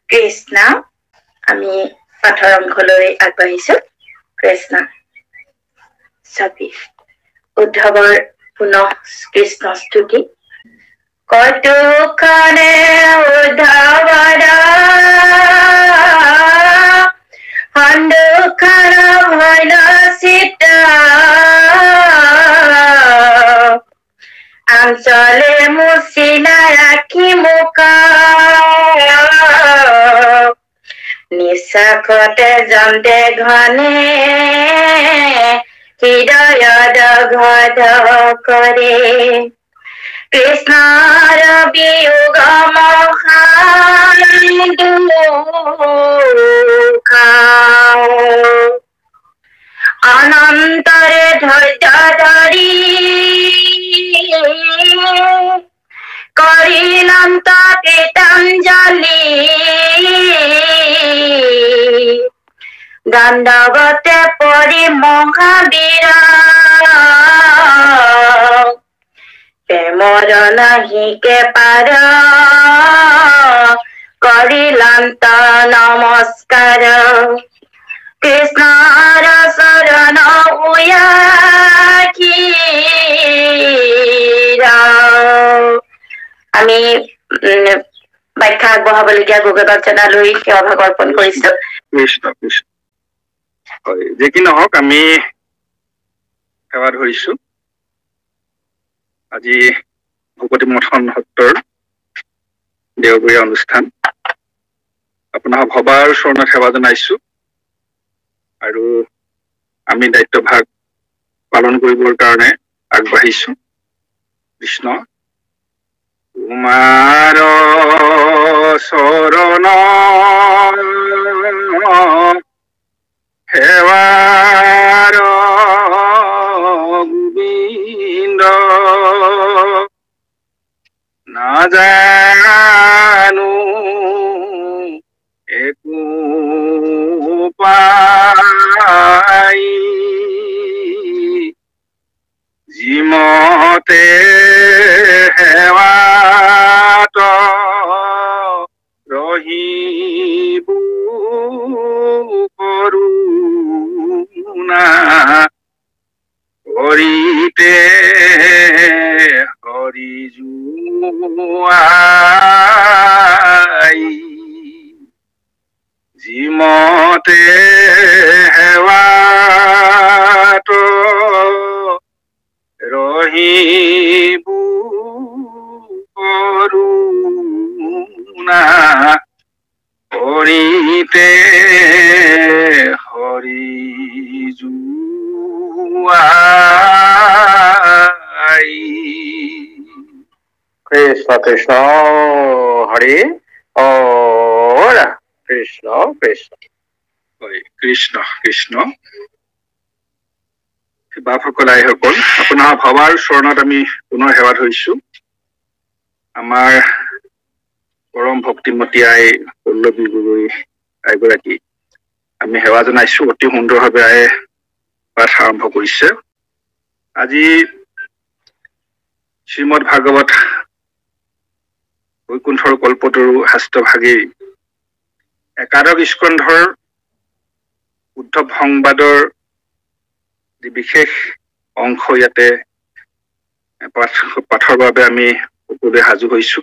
কৃষ্ণ আমি পাঠৰ অংশলৈ আগবাঢ়িছো কৃষ্ণ 26 উদ্ধৱৰ পুনঃ কৃষ্ণ স্তুতি কটুকনে উদ্ধৱৰ হন্দুকৰ ভৈল চিতা আঞ্চলে মুচিলা ৰাখি মুকা নিশাকতে জন্তে ঘনে হৃদয়ত ঘদ কৰে কৃষ্ণৰ বিয়োগ দুখ অনন্তৰে ধৈৰ্য ধৰি কৰিলন্ত কীৰ্তঞ্জলি দণ্ডৱতে পৰি মহাবীৰ প্ৰেমৰ নাহিকে পাৰ কৰিলন্ত নমস্কাৰ কৃষ্ণৰ চৰণ উয়াকি আমি ব্যাখ্যা আগবঢ়াবলগীয়া গুৰুদেৱক জনালৈ সেৱা ভাগ অৰ্পণ কৰিছো কৃষ্ণ কৃষ্ণ হয় যে কি নহওক আমি সেৱা ধৰিছো আজি ভূপতি মথন সত্ৰৰ দেওবৰীয়া অনুষ্ঠান আপোনাৰ ভবাৰ চৰণত সেৱা জনাইছো আৰু আমি দায়িত্বভাগ পালন কৰিবৰ কাৰণে আগবাঢ়িছো কৃষ্ণ তোমাৰ চৰণ সেৱাৰ গোবিন্দ নাজানো একো পাই যিমতে সেৱাত ৰহিব কৰোনা হৰিতে হৰি জুৱাই যিমতে সেৱাত ৰহিব কৰোনা হৰিতে হৰি জুৱাই কৃষ্ণ কৃষ্ণ হৰি কৃষ্ণ কৃষ্ণ হয় কৃষ্ণ কৃষ্ণ বাপসকল আইসকল আপোনাৰ ভবাৰ চৰণত আমি পুনৰ সেৱা ধৰিছো আমাৰ পৰম ভক্তিমতী আই পল্লৱী গগৈ আইগৰাকী আমি সেৱা জনাইছো অতি সুন্দৰভাৱে আই পাঠ আৰম্ভ কৰিছে আজি শ্ৰীমদ ভাগৱত বৈকুণ্ঠৰ কল্পতৰু শাস্ত্ৰভাগী একাদশ স্কন্ধৰ উদ্ধৱ সংবাদৰ যি বিশেষ অংশ ইয়াতে পাঠৰ বাবে আমি সকলোৱে সাজু হৈছো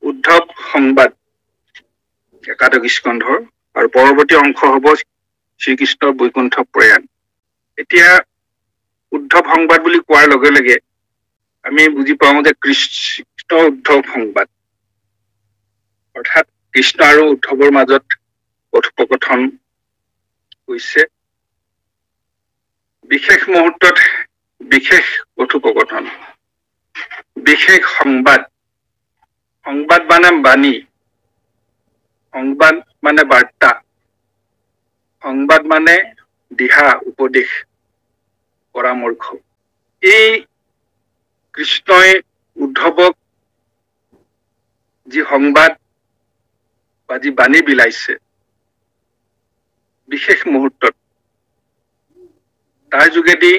উদ্ধৱ সংবাদ একাদশ স্কন্ধৰ আৰু পৰৱৰ্তী অংশ হব শ্ৰীকৃষ্ণৰ বৈকুণ্ঠ প্ৰয়াণ এতিয়া উদ্ধৱ সংবাদ বুলি কোৱাৰ লগে লগে আমি বুজি পাওঁ যে কৃষ্ণ উদ্ধৱ সংবাদ অৰ্থাৎ কৃষ্ণ আৰু উদ্ধৱৰ মাজত কথোপকথন হৈছে বিশেষ মুহূৰ্তত বিশেষ কথোপকথন বিশেষ সংবাদ সংবাদ মানে বাণী সংবাদ মানে বাৰ্তা সংবাদ মানে দিহা উপদেশ পৰামৰ্শ এই কৃষ্ণই উদ্ধৱক যি সংবাদ বা যি বাণী বিলাইছে বিশেষ মুহূৰ্তত তাৰ যোগেদি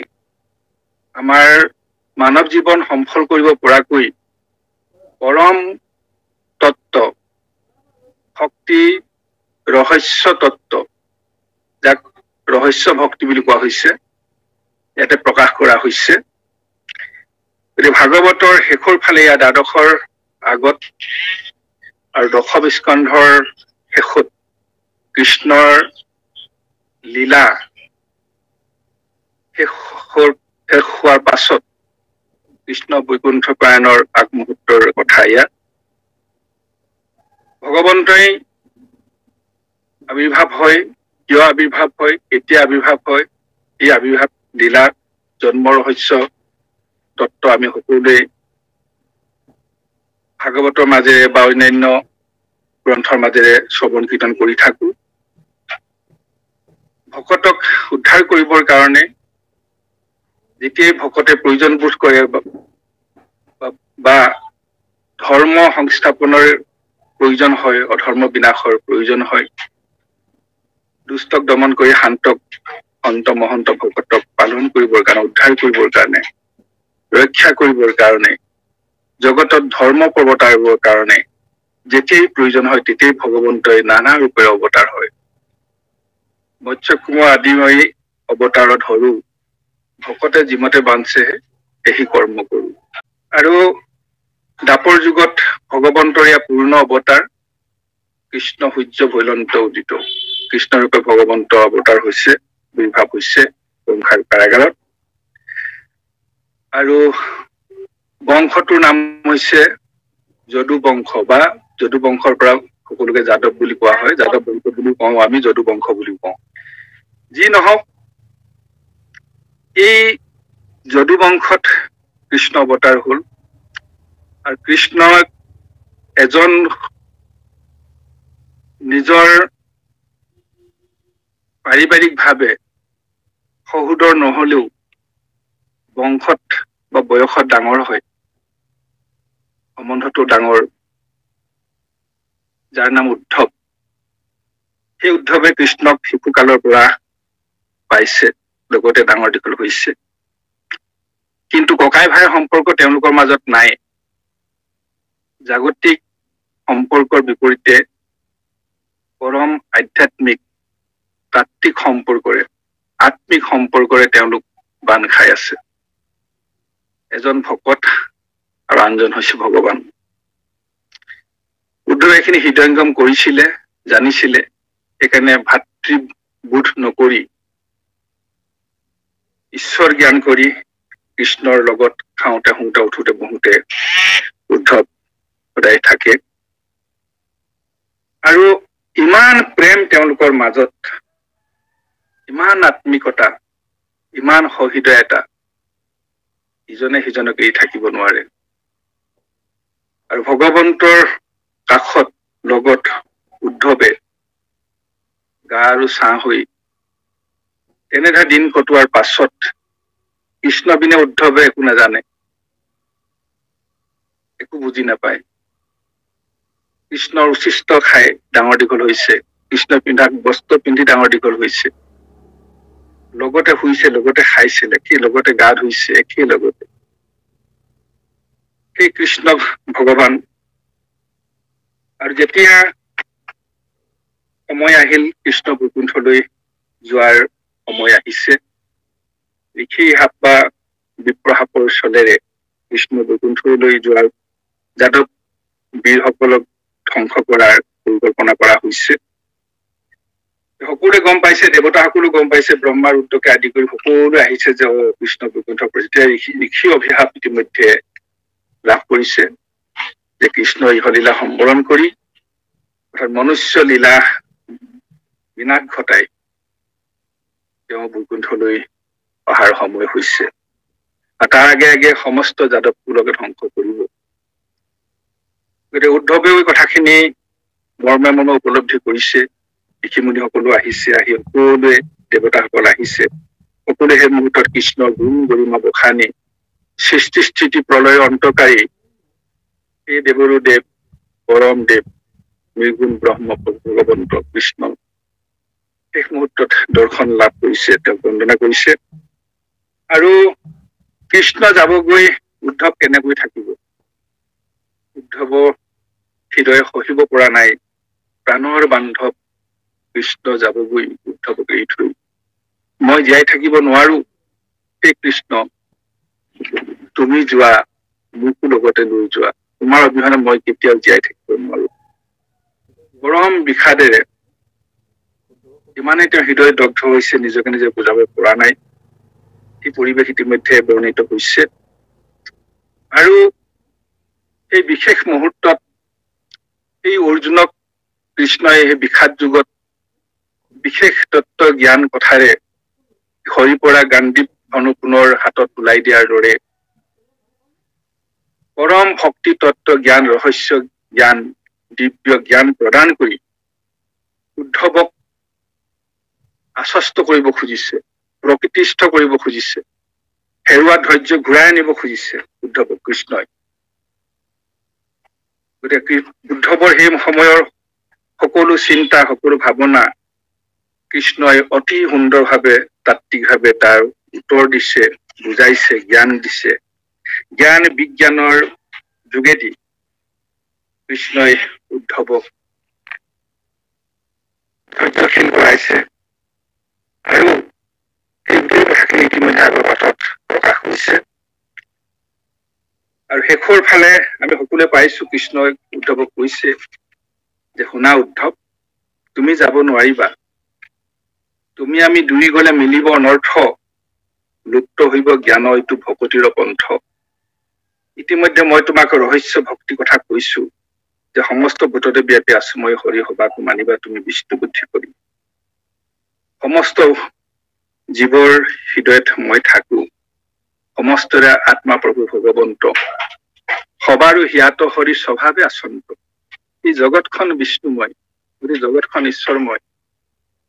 আমাৰ মানৱ জীৱন সফল কৰিব পৰাকৈ পৰম তত্ত্ব ভক্তি ৰহস্য তত্ত্ব, যাক ৰহস্য ভক্তি বুলি কোৱা হৈছে, ইয়াতে প্ৰকাশ কৰা হৈছে। ভাগৱতৰ শেষৰ ফালে ইয়াত দ্বাদশৰ আগত আৰু দশম স্কন্ধৰ শেষত কৃষ্ণৰ লীলা শেষ হোৱাৰ পাছত কৃষ্ণ বৈকুণ্ঠ প্ৰয়াণৰ আগমুহূৰ্তৰ কথা ইয়াত। ভগৱন্তই আবিৰ্ভাৱ হয়, কিয় আবিৰ্ভাৱ হয়, কেতিয়া আবিৰ্ভাৱ হয়, এই আবিৰ্ভাৱ লীলা জন্ম ৰহস্য তত্ত্ব আমি সকলোৱে ভাগৱতৰ মাজেৰে বা অন্যান্য গ্ৰন্থৰ মাজেৰে শ্ৰৱণ কীৰ্তন কৰি থাকো। ভকতক উদ্ধাৰ কৰিবৰ কাৰণে যেতিয়াই ভকতে প্ৰয়োজন বোধ কৰে বা ধৰ্ম সংস্থাপনৰ প্ৰয়োজন হয়, অধৰ্ম বিনাশৰ প্ৰয়োজন হয়, দুষ্টক দমন কৰি শান্তক অন্ত মহন্ত ভকতক পালন কৰিবৰ কাৰণে, উদ্ধাৰ কৰিবৰ কাৰণে, ৰক্ষা কৰিবৰ কাৰণে, জগতত ধৰ্ম প্ৰৱৰ্তাবৰ কাৰণে যেতিয়াই প্ৰয়োজন হয় তেতিয়াই ভগৱন্তই নানা ৰূপেৰে অৱতাৰ হয়। মৎস্য কুমাৰ আদিময়ী অৱতাৰত ধৰো, ভকতে যিমতে বাঞ্চে সেই কৰ্ম কৰো। আৰু দাপৰ যুগত ভগৱন্তৰ ইয়াৰ পূৰ্ণ অৱতাৰ কৃষ্ণ সূৰ্য ভৈলন্ত উদিত, কৃষ্ণৰূপে ভগৱন্ত অৱতাৰ হৈছে, বিৰ্ভাৱ হৈছে সংসাৰ কাৰাগাৰত। আৰু বংশটোৰ নাম হৈছে যদু বংশ, বা যদু বংশৰ পৰা সকলোকে যাদৱ বুলি কোৱা হয়, যাদৱ বংশ বুলি কওঁ আমি, যদু বংশ বুলি কওঁ। যি নহওক, এই যদু বংশত কৃষ্ণ অৱতাৰ হল। আৰু কৃষ্ণ এজন নিজৰ পাৰিবাৰিক ভাৱে সহোদৰ নহলেও বংশত বা বয়সত ডাঙৰ হয়, সম্বন্ধটো ডাঙৰ, যাৰ নাম উদ্ধৱ। সেই উদ্ধৱে কৃষ্ণক শিশুকালৰ পৰা পাইছে, লগতে ডাঙৰ দীঘল হৈছে। কিন্তু ককাই ভাইৰ সম্পৰ্ক তেওঁলোকৰ মাজত নাই। জাগতিক সম্পৰ্কৰ বিপৰীতে পৰম আধ্যাত্মিক তাত্ত্বিক সম্পৰ্কৰে, আত্মিক সম্পৰ্কৰে তেওঁলোক বান্ধ খাই আছে। এজন ভকত আৰু আনজন হৈছে ভগৱান। উদ্ধৱে এইখিনি হৃদয়ংগম কৰিছিলে, জানিছিলে, সেইকাৰণে ভাতৃবোধ নকৰি ঈশ্বৰ জ্ঞান কৰি কৃষ্ণৰ লগত খাওঁতে শুওঁতে উঠোতে বহোতে উদ্ধৱ সদায় থাকে। আৰু ইমান প্ৰেম তেওঁলোকৰ মাজত, ইমান আত্মিকতা, ইমান সহৃদয়তা, ইজনে সিজনক এৰি থাকিব নোৱাৰে। আৰু ভগৱন্তৰ কাষত লগত উদ্ধৱে গা আৰু ছাঁ হৈ তেনেধৰণৰ দিন কটোৱাৰ পাছত কৃষ্ণ বিনে উদ্ধৱে একো নাজানে, একো বুজি নাপায়। কৃষ্ণৰ উচিষ্ট খাই ডাঙৰ দীঘল হৈছে, কৃষ্ণ পিন্ধা বস্ত্ৰ পিন্ধি ডাঙৰ দীঘল হৈছে, লগতে শুইছে, লগতে খাইছে, লগতে গা ধুইছে, একেই লগতে। সেই কৃষ্ণ ভগৱান। আৰু যেতিয়া সময় আহিল কৃষ্ণ বৈকুণ্ঠলৈ যোৱাৰ সময় আহিছে, ঋষি সাপ বা বিপ্ৰসাপৰ চলেৰে কৃষ্ণ বৈকুণ্ঠলৈ যোৱাৰ যাদৱ বীৰসকলক ধ্বংস কৰাৰ পৰিকল্পনা কৰা হৈছে। সকলোৱে গম পাইছে, দেৱতাসকলো গম পাইছে, ব্ৰহ্মা ৰুদ্ৰকে আদি কৰি সকলোৱে আহিছে যে কৃষ্ণ বৈকুণ্ঠ যেতিয়া ঋষি অভিশাপ ইতিমধ্যে লাভ কৰিছে যে কৃষ্ণ ইহলীলা সম্বৰণ কৰি অৰ্থাৎ মনুষ্য লীলা বিনাশ ঘটাই তেওঁ বৈকুণ্ঠলৈ অহাৰ সময় হৈছে। আৰু তাৰ আগে আগে সমস্ত যাদৱ কুলকে ধ্বংস কৰিব। গতিকে উদ্ধৱেও এই কথাখিনি মৰ্মে মৰ্মে উপলব্ধি কৰিছে। ঋষিমুনি সকলো আহিছে, আহি সকলোৱে দেৱতাসকল আহিছে, সকলোৱে সেই মুহূৰ্তত কৃষ্ণৰ গুণ গৰিমা বখানি সৃষ্টি স্থিতি প্ৰলয় অন্তকাৰী এই দেৱৰো দেৱ, পৰম দেৱ, নিৰ্গুণ ব্ৰহ্ম ভগৱন্ত কৃষ্ণ শেষ মুহূৰ্তত দৰ্শন লাভ কৰিছে, তেওঁক বন্দনা কৰিছে। আৰু কৃষ্ণ যাবগৈ, উদ্ধৱ কেনেকৈ থাকিব? উদ্ধৱৰ হৃদয়ে সহিব পৰা নাই প্ৰাণৰ বান্ধৱ কৃষ্ণ যাবগৈ উদ্ধৱক এৰি থৈ। মই জীয়াই থাকিব নোৱাৰো, হে কৃষ্ণ তুমি যোৱা, মোকো লগতে লৈ যোৱা। তোমাৰ অবিহনে মই কেতিয়াও জীয়াই থাকিব নোৱাৰো। পৰম বিষাদেৰে ইমানেই তেওঁৰ হৃদয় দগ্ধ হৈছে, নিজকে নিজে বুজাব পৰা নাই। এই পৰিৱেশ ইতিমধ্যে বৰ্ণিত হৈছে। আৰু এই বিশেষ মুহূৰ্তত এই অৰ্জুনক কৃষ্ণই এই বিষাদ যুগত বিশেষ তত্ত্ব জ্ঞান কথাৰে সৰি পৰা গাণ্ডীৱ অনুপুনৰ হাতত ওলাই দিয়াৰ দৰে পৰম ভক্তি তত্ত্ব জ্ঞান, ৰহস্য জ্ঞান, দিব্য জ্ঞান প্ৰদান কৰি উদ্ধৱক আশ্বস্ত কৰিব খুজিছে, প্ৰকৃতিস্থ কৰিব খুজিছে, হেৰুৱা ধৈৰ্য ঘূৰাই আনিব খুজিছে উদ্ধৱক কৃষ্ণই। গতিকে উদ্ধৱৰ সেই সময়ৰ সকলো চিন্তা, সকলো ভাৱনা কৃষ্ণই অতি সুন্দৰভাৱে, তাত্ত্বিকভাৱে তাৰ উত্তৰ দিছে, বুজাইছে, জ্ঞান দিছে। জ্ঞান বিজ্ঞানৰ যোগেদি কৃষ্ণই উদ্ধৱক ধৈৰ্যশীল কৰাইছে। আৰু সেই গোটেই কথাখিনি ইতিমধ্যে আগৰ পাঠত প্ৰকাশ হৈছে। আৰু শেষৰ ফালে আমি সকলোৱে পাইছো, কৃষ্ণই উদ্ধৱক কৈছে যে শুনা উদ্ধৱ, তুমি যাব নোৱাৰিবা। তুমি আমি দুই গলে মিলিব অনৰ্থ, লুপ্ত হইব জ্ঞান এইটো ভকতিৰ পন্থ। ইতিমধ্যে মই তোমাক ৰহস্য ভক্তি কথা কৈছো, যে সমস্ত ভূততে ব্যাপী আছো মই হৰি, সবাকো মানিবা তুমি বিষ্ণু বুদ্ধি কৰি। সমস্ত জীৱৰ হৃদয়ত মই থাকো, সমস্তৰে আত্মা প্ৰভু ভগৱন্ত, সবাৰো হিয়াত হৰি স্বভাৱে আচন্ত। এই জগতখন বিষ্ণুময়, গোটেই জগতখন ঈশ্বৰময়।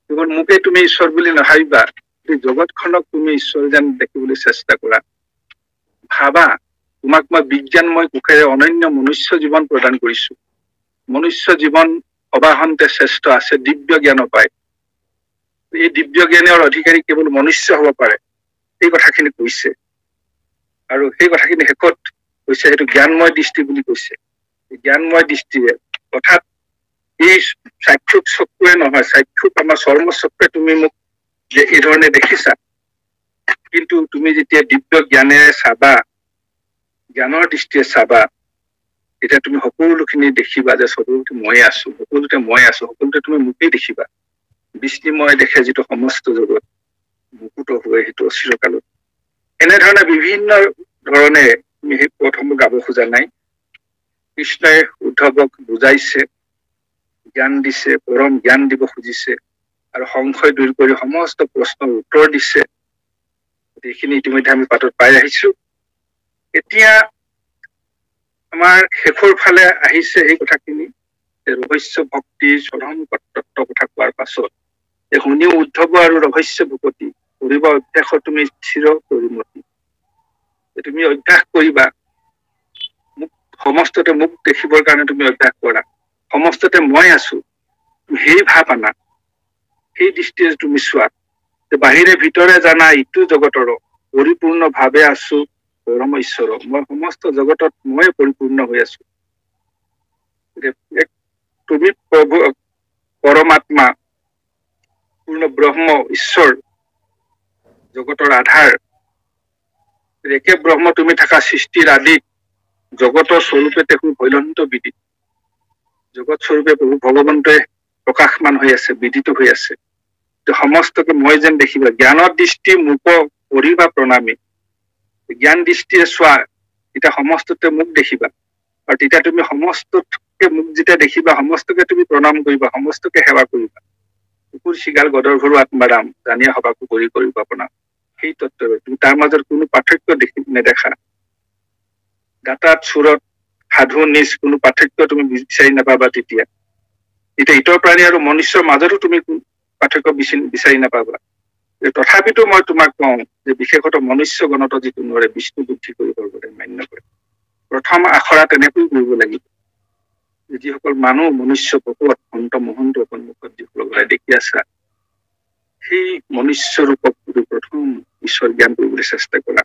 কেৱল মোকে তুমি ঈশ্বৰ বুলি নাভাবিবা, এই জগতখনক তুমি ঈশ্বৰ যেন দেখিবলৈ চেষ্টা কৰা। ভাবা, তোমাক মই বিজ্ঞানময় কোষেৰে অনন্য মনুষ্য জীৱন প্ৰদান কৰিছো। মনুষ্য জীৱন অবাহন্তে শ্ৰেষ্ঠ আছে, দিব্য জ্ঞান পায়। এই দিব্য জ্ঞানৰ অধিকাৰী কেৱল মনুষ্য হব পাৰে, এই কথাখিনি কৈছে। আৰু সেই কথাখিনি শেষত কৈছে, সেইটো জ্ঞানময় দৃষ্টি বুলি কৈছে। জ্ঞানময় দৃষ্টিৰে, অৰ্থাৎ এই চাক্ষুক চকুৱে নহয়, চাক্ষুক আমাৰ চৰ্ম চকুৱে তুমি মোক যে এই ধৰণে দেখিছা, কিন্তু তুমি যেতিয়া দিব্য জ্ঞানেৰে চাবা, জ্ঞানৰ দৃষ্টিৰে চাবা, তেতিয়া তুমি সকলোখিনি দেখিবা যে সকলোতে মই আছো, সকলোতে মই আছো, সকলোতে তুমি মোকেই দেখিবা। বিষ্ণুময় দেখে যিটো সমস্ত জগত, মুকুত হৈ সেইটো চিৰকালত। এনেধৰণে বিভিন্ন ধৰণে আমি সেই পথসমূহ গাব খোজা নাই। কৃষ্ণই উদ্ধৱক বুজাইছে, জ্ঞান দিছে, পৰম জ্ঞান দিব খুজিছে, আৰু সংশয় দূৰ কৰি সমস্ত প্ৰশ্নৰ উত্তৰ দিছে। এইখিনি ইতিমধ্যে আমি পাঠত পাই আহিছো। এতিয়া আমাৰ শেষৰ ফালে আহিছে এই কথাখিনি, ৰহস্য ভক্তিৰ চৰম তত্ত্ব কথা কোৱাৰ পাছত শুনি উদ্ধৱ আৰু ৰহস্য ভকতি কৰিব অভ্যাসত তুমি চিৰ পৰিণতি। তুমি অভ্যাস কৰিবা, মোক সমস্ততে মোক দেখিবৰ কাৰণে তুমি অভ্যাস কৰা, সমস্ততে মই আছো, সেই ভাৱ আনা, সেই দৃষ্টিৰে তুমি চোৱা। বাহিৰে ভিতৰে জানা ইটো জগতৰ, পৰিপূৰ্ণ ভাৱে আছো পৰম ঈশ্বৰ। মই সমস্ত জগতত মই পৰিপূৰ্ণ হৈ আছো। তুমি প্ৰভু পৰমাত্মা, পূৰ্ণ ব্ৰহ্ম ঈশ্বৰ, জগতৰ আধাৰ। একে ব্ৰহ্ম তুমি থাকা সৃষ্টিৰ আদি, জগতৰ স্বৰূপে দেখো ভৈলন্ত বিদিত। জগত স্বৰূপে প্ৰভু ভগৱন্তই প্ৰকাশমান হৈ আছে, বিদিত হৈ আছে। সমস্তকে মই যেন দেখিবা, জ্ঞানৰ দৃষ্টি মোক কৰিবা প্ৰণামী। জ্ঞান দৃষ্টিৰে চোৱা, তেতিয়া সমস্ততে মোক দেখিবা। আৰু তেতিয়া তুমি সমস্তকে মোক যেতিয়া দেখিবা, সমস্তকে তুমি প্ৰণাম কৰিবা, সমস্তকে সেৱা কৰিবা। কুকুৰ চিগাল গদৰ ঘৰু আত্মাৰাম, জানিয়া সবাকো কৰি কৰিব প্ৰণাম। সেই তত্ত্বৰে তুমি তাৰ মাজত কোনো পাৰ্থক্য নেদেখা। দাঁতাত চুৰত সাধু নিজ কোনো পাৰ্থক্য তুমি বিচাৰি নাপাবা। তেতিয়া ইতৰ প্ৰাণী আৰু মনুষ্যৰ মাজতো তুমি পাৰ্থক্য বিচাৰি নাপাবা। তথাপিতো মই তোমাক কওঁ যে বিশেষত মনুষ্য গণত যিটো নোৱাৰে বিষ্ণু বুদ্ধি কৰিবৰ বাবে মান্য কৰে। প্ৰথম আখৰা তেনেকৈ কৰিব লাগিব। যিসকল মানুহ মনুষ্য পকত সন্ত মহন্ত সন্মুখত যিসকলক দেখি আছা, সেই মনুষ্য ৰূপক প্ৰথম ঈশ্বৰ জ্ঞান কৰিবলৈ চেষ্টা কৰা।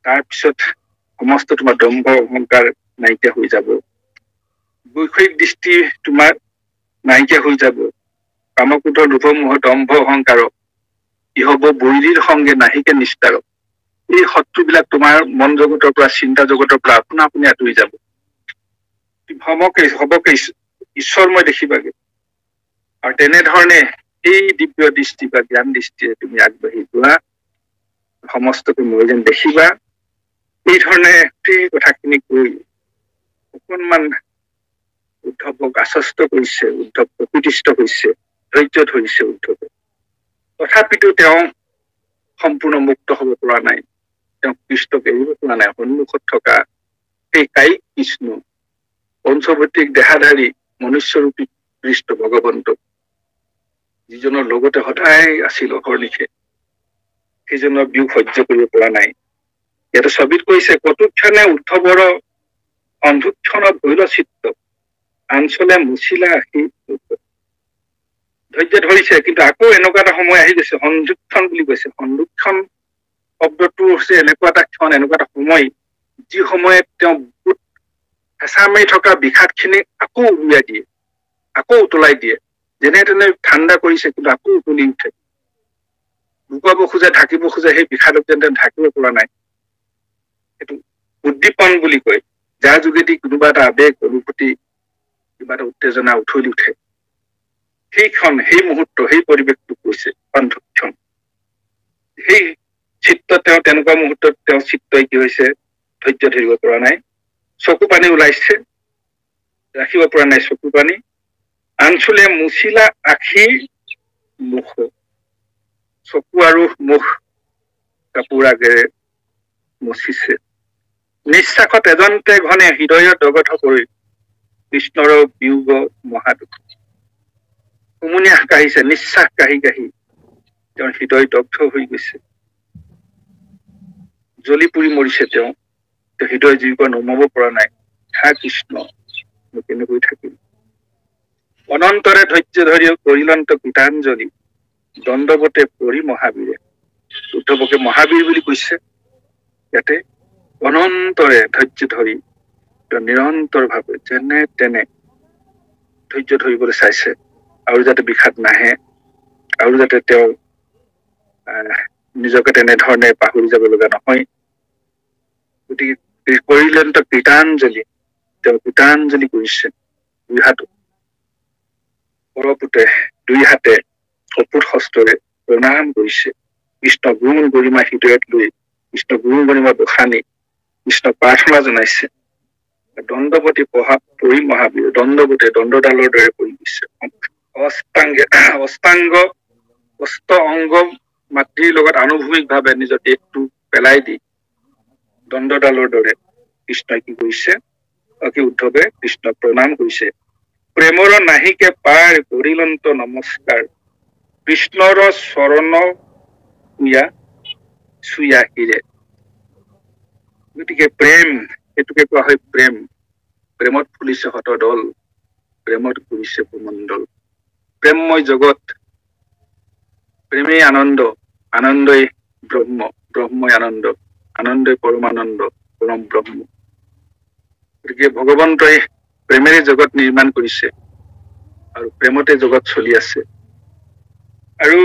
তাৰপিছত সমস্ত তোমাৰ দম্ভ অহংকাৰ নাইকিয়া হৈ যাব। বৈষয়িক দৃষ্টি তোমাৰ নাইকিয়া হৈ যাব। কামকুট লোভমোহ দম্ভ অহংকাৰ ই হব বৈৰীৰ সংগে নাহিকে নিস্তাৰ। এই শত্ৰুবিলাক তোমাৰ মন জগতৰ পৰা চিন্তা জগতৰ পৰা আপোনা আপুনি আঁতৰি যাব। হবকে ঈশ্বৰময় দেখিবাগে। আৰু তেনেধৰণে এই দিব্য দৃষ্টি বা জ্ঞান দৃষ্টিৰে তুমি আগবাঢ়ি যোৱা, সমস্তকে মই যেন দেখিবা। এই ধৰণে সেই কথাখিনি কৈ অকণমান উদ্ধৱক আশ্বস্ত কৰিছে, উদ্ধৱ প্ৰকৃতিষ্ঠ হৈছে, ধৈৰ্য ধৰিছে উদ্ধৱে। তথাপিতো তেওঁ সম্পূৰ্ণ মুক্ত হব পৰা নাই, তেওঁ কৃষ্ণক এৰিব পৰা নাই। সন্মুখত থকা সেই কায়িক কৃষ্ণ, পঞ্চভৌতিক দেহাধাৰী মনুষ্যৰূপী কৃষ্ণ ভগৱন্ত, যিজনৰ লগতে সদায় আছিল অহৰ্নিশে, সেইজনৰ বিয়োগ সহ্য কৰিব পৰা নাই। ইয়াতে ছবিত কৈছে, কতোক্ষণে উদ্ধৱৰ সন্ধুক্ষণ ভৈল চিত্ত, আঞ্চলে মুচিলা আহি। ধৈৰ্য ধৰিছে, কিন্তু আকৌ এনেকুৱা এটা সময় আহি গৈছে, সন্ধুক্ষণ বুলি কৈছে। সন্ধুক্ষণ শব্দটো হৈছে এনেকুৱা এটা ক্ষণ, এনেকুৱা এটা সময়, যি সময়ত তেওঁ বুকুত হেঁচা মাৰি থকা বিষাদখিনি আকৌ উলিয়াই দিয়ে, আকৌ উতলাই দিয়ে। যেনে তেনে ঠাণ্ডা কৰিছে, কিন্তু আকৌ উতলি উঠে। লুকাব খোজে, ঢাকিব খোজে, সেই বিষাদক যেন তেনে ঢাকিব পৰা নাই। সেইটো উদ্দীপন বুলি কয়, যাৰ যোগেদি কোনোবা এটা আবেগ, অনুভূতি, কিবা এটা উত্তেজনা উঠলি উঠে। সেইখন, সেই মুহূৰ্ত, সেই পৰিৱেশটো কৈছে সন্ধুক্ষণ। সেই চিত্ত, তেওঁ তেনেকুৱা মুহূৰ্তত তেওঁ চিত্তই কি হৈছে, ধৈৰ্য ধৰিব পৰা নাই। চকু পানী ওলাইছে, ৰাখিব পৰা নাই চকু পানী। আঞ্চলে মুচিলা আখিৰ মুখ, চকু আৰু মুখ কাপোৰ আগেৰে মুচিছে। নিশ্বাসত এজন্তে ঘনে হৃদয় দগধ কৰি, কৃষ্ণৰ বিয়োগ মহাদুখ। হুমুনিয়াহ কাঢ়িছে, নিশ্বাস কাঢ়ি কাঢ়ি তেওঁৰ হৃদয় দগ্ধ হৈ গৈছে, জ্বলি পুৰি মৰিছে। তেওঁ হৃদয় জুইকুৰা নমাব পৰা নাই। হা কৃষ্ণ, মই কেনেকৈ থাকিম। অনন্তৰে ধৈৰ্য ধৰি কৰিলন্ত গীতাঞ্জলি, দণ্ডৱতে পৰি মহাবীৰে। উদ্ধৱকে মহাবীৰ বুলি কৈছে ইয়াতে। অনন্তৰে ধৈৰ্য ধৰি তেওঁ নিৰন্তৰ ভাৱে যেনে তেনে ধৈৰ্য ধৰিবলৈ চাইছে, আৰু যাতে বিষাদ নাহে, আৰু যাতে তেওঁ নিজকে তেনেধৰণে পাহৰি যাব লগা নহয়। গতিকে কৰিলন্ত গীতাঞ্জলি, তেওঁ গীতাঞ্জলি কৰিছে দুই হাত পৰপুতে, দুই হাতে অপুত হস্তৰে প্ৰণাম কৰিছে। কৃষ্ণ গুণ গৰিমা হৃদয়ত লৈ, কৃষ্ণ গুণ গৰিমা বখানি কৃষ্ণক প্ৰাৰ্থনা জনাইছে। দণ্ডৱতী পৰি মহাবীৰ, দণ্ডৱতে দণ্ডডালৰ দৰে পৰি গৈছে। অষ্ট অংগ মাতৃৰ লগত আনুভূমিক ভাৱে নিজৰ দেহটো পেলাই দি দণ্ডডালৰ দৰে কৃষ্ণই কি কৰিছে, উদ্ধৱে কৃষ্ণক প্ৰণাম কৰিছে। প্ৰেমৰ নাহিকে পাৰ কৰিলন্ত নমস্কাৰ, কৃষ্ণৰ চৰণ চুয়া হিৰে। গতিকে প্ৰেম, সেইটোকে কোৱা হয় প্ৰেম। প্ৰেমত ফুলিছে শতদল, প্ৰেমত ঘূৰিছে ভূমণ্ডল। প্ৰেমময় জগত, প্ৰেমেই আনন্দ, আনন্দই ব্ৰহ্ম, ব্ৰহ্মই আনন্দ, আনন্দই পৰমানন্দ, পৰম ব্ৰহ্ম। গতিকে ভগৱন্তই প্ৰেমেৰে জগত নিৰ্মাণ কৰিছে, আৰু প্ৰেমতে জগত চলি আছে। আৰু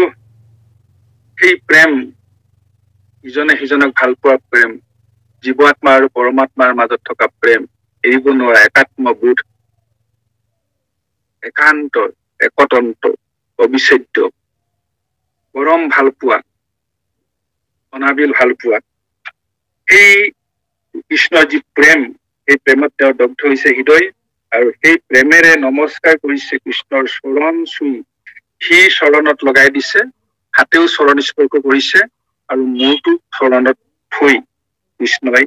সেই প্ৰেম, ইজনে সিজনক ভাল পোৱা প্ৰেম, জীৱ আত্মা আৰু পৰমাত্মাৰ মাজত থকা প্ৰেম, এৰিব নোৱাৰা একাত্মবোধ, একান্ত, একতন্ত্ৰ, অবিচ্ছেদ্য, পৰম ভাল পোৱা, অনাবিল ভাল পোৱা। সেই কৃষ্ণৰ যি প্ৰেম, সেই প্ৰেমত তেওঁ দগ্ধ হৈছে হৃদয়, আৰু সেই প্ৰেমেৰে নমস্কাৰ কৰিছে কৃষ্ণৰ চৰণ চুই। সি চৰণত লগাই দিছে, হাতেও চৰণ স্পৰ্শ কৰিছে, আৰু মূৰটো চৰণত থৈ কৃষ্ণই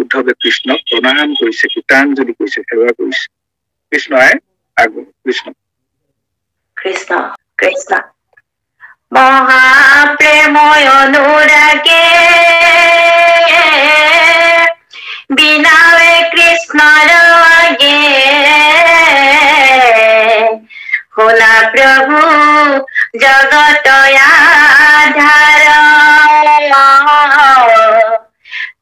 উদ্ধৱে কৃষ্ণক প্ৰণাম কৰিছে, গীতাঞ্জলি কৰিছে, সেৱা কৰিছে। কৃষ্ণই কৃষ্ণ কৃষ্ণ কৃষ্ণ। মহাপ্ৰেময় অনুৰাগে বিনাৱে কৃষ্ণৰ আগে, শুনা প্ৰভু জগত আধাৰ,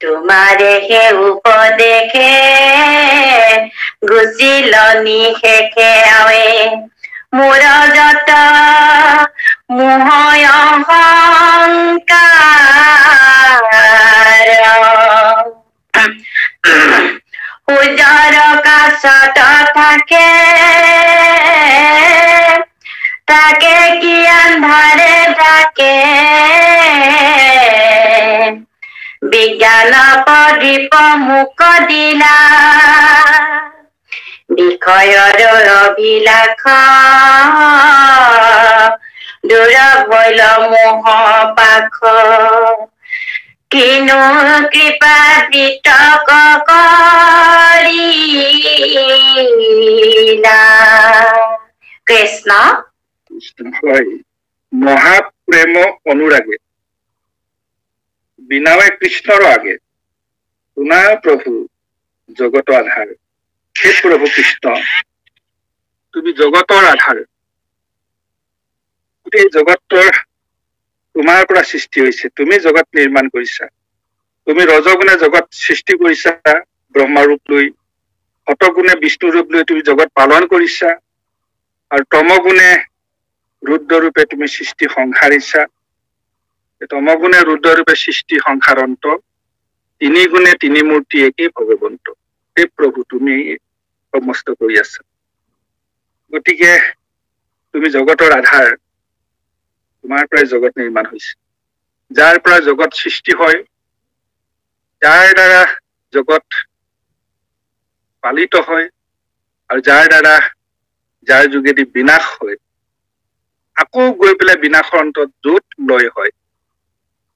তোমাৰে হে উপদেশে গুচিল নিশেষে আৱে মোৰ যত মোহয় অহংকাৰ সূৰ্যৰ কাষত থাকে তাকে কি আন্ধাৰে থাকে বিজ্ঞান প্ৰদীপ মুখ দিলা বিষয়ৰ অভিলাষ দূৰ বৈল মোহ পাখ কিনো কৃপা বিতক কৰিলা কৃষ্ণ হয় মহাপ্ৰেম অনুৰাগে বিনাৱে কৃষ্ণৰ আগে শুনা প্ৰভু জগত আধাৰ হে প্ৰভু কৃষ্ণ তুমি জগতৰ আধাৰ গোটেই জগতৰ তোমাৰ পৰা সৃষ্টি হৈছে তুমি জগত নিৰ্মাণ কৰিছা তুমি ৰজগুণে জগত সৃষ্টি কৰিছা ব্ৰহ্মা ৰূপ লৈ শতগুণে বিষ্ণু ৰূপ লৈ তুমি জগত পালন কৰিছা আৰু তমগুণে ৰুদ্ৰ ৰূপে তুমি সৃষ্টি সংসাৰিছা তমগুণে ৰুদ্ৰ ৰূপে সৃষ্টি সংসাৰ অন্ত তিনি গুণে তিনি মূৰ্তি একেই ভগৱন্ত হে প্ৰভু তুমি সমস্ত কৰি আছা গতিকে তুমি জগতৰ আধাৰ তোমাৰ পৰাই জগত নিৰ্মাণ হৈছে যাৰ পৰা জগত সৃষ্টি হয় যাৰ দ্বাৰা জগত পালিত হয় আৰু যাৰ দ্বাৰা যাৰ যোগেদি বিনাশ হয় আকৌ গৈ পেলাই বিনাশৰ অন্তত য'ত লয় হয়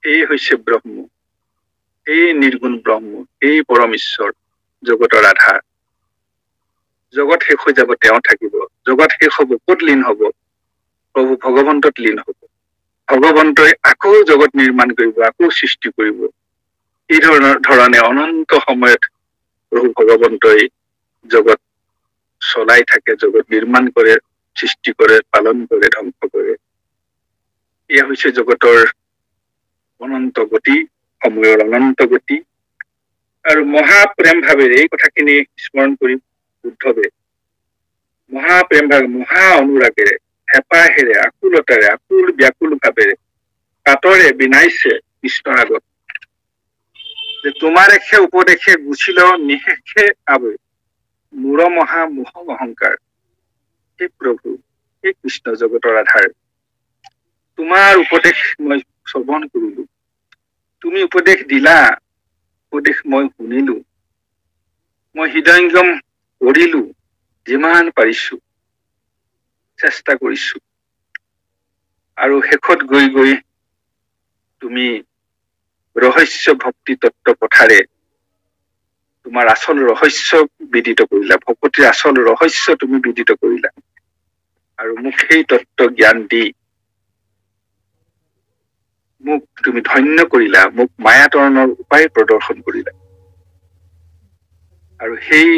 এই হৈছে ব্ৰহ্ম এই নিৰ্গুণ ব্ৰহ্ম এই পৰম ঈশ্বৰ জগতৰ আধাৰ জগত শেষ হৈ যাব তেওঁ থাকিব জগত শেষ হব ক'ত লীন হব প্ৰভু ভগৱন্তত লীন হব ভগৱন্তই আকৌ জগত নিৰ্মাণ কৰিব আকৌ সৃষ্টি কৰিব এই ধৰণে অনন্ত সময়ত প্ৰভু ভগৱন্তই জগত চলাই থাকে জগত নিৰ্মাণ কৰে সৃষ্টি কৰে পালন কৰে ধ্বংস কৰে এয়া হৈছে জগতৰ অনন্ত গতি সময়ৰ অনন্ত গতি আৰু মহাপ্ৰেম ভাৱেৰে এই কথাখিনি স্মৰণ কৰি উদ্ধৱে মহাপ্ৰেম ভাৱে মহা অনুৰাগেৰে হেঁপাহেৰে আকুলতাৰে আকুল ব্যাকুল ভাৱেৰে কাতৰে বিনাইছে কৃষ্ণৰ আগত যে তোমাৰ এষে উপদেশে গুচিল নিশেষে আৱে মূৰ মহা মোহ অহংকাৰ হে প্ৰভু হে কৃষ্ণ জগতৰ আধাৰ তোমাৰ উপদেশ মই শ্ৰৱণ কৰিলো তুমি উপদেশ দিলা উপদেশ মই শুনিলো মই হৃদয়ংগম কৰিলো যিমান পাৰিছো চেষ্টা কৰিছো আৰু শেষত গৈ গৈ তুমি ৰহস্য ভক্তি তত্ত্ব কথাৰে তোমাৰ আচল ৰহস্য বিদিত কৰিলা ভকতিৰ আচল ৰহস্য তুমি বিদিত কৰিলা আৰু মোক সেই তত্ত্ব জ্ঞান দি মোক তুমি ধন্য কৰিলা মোক মায়াতৰণৰ উপায় প্ৰদৰ্শন কৰিলা আৰু সেই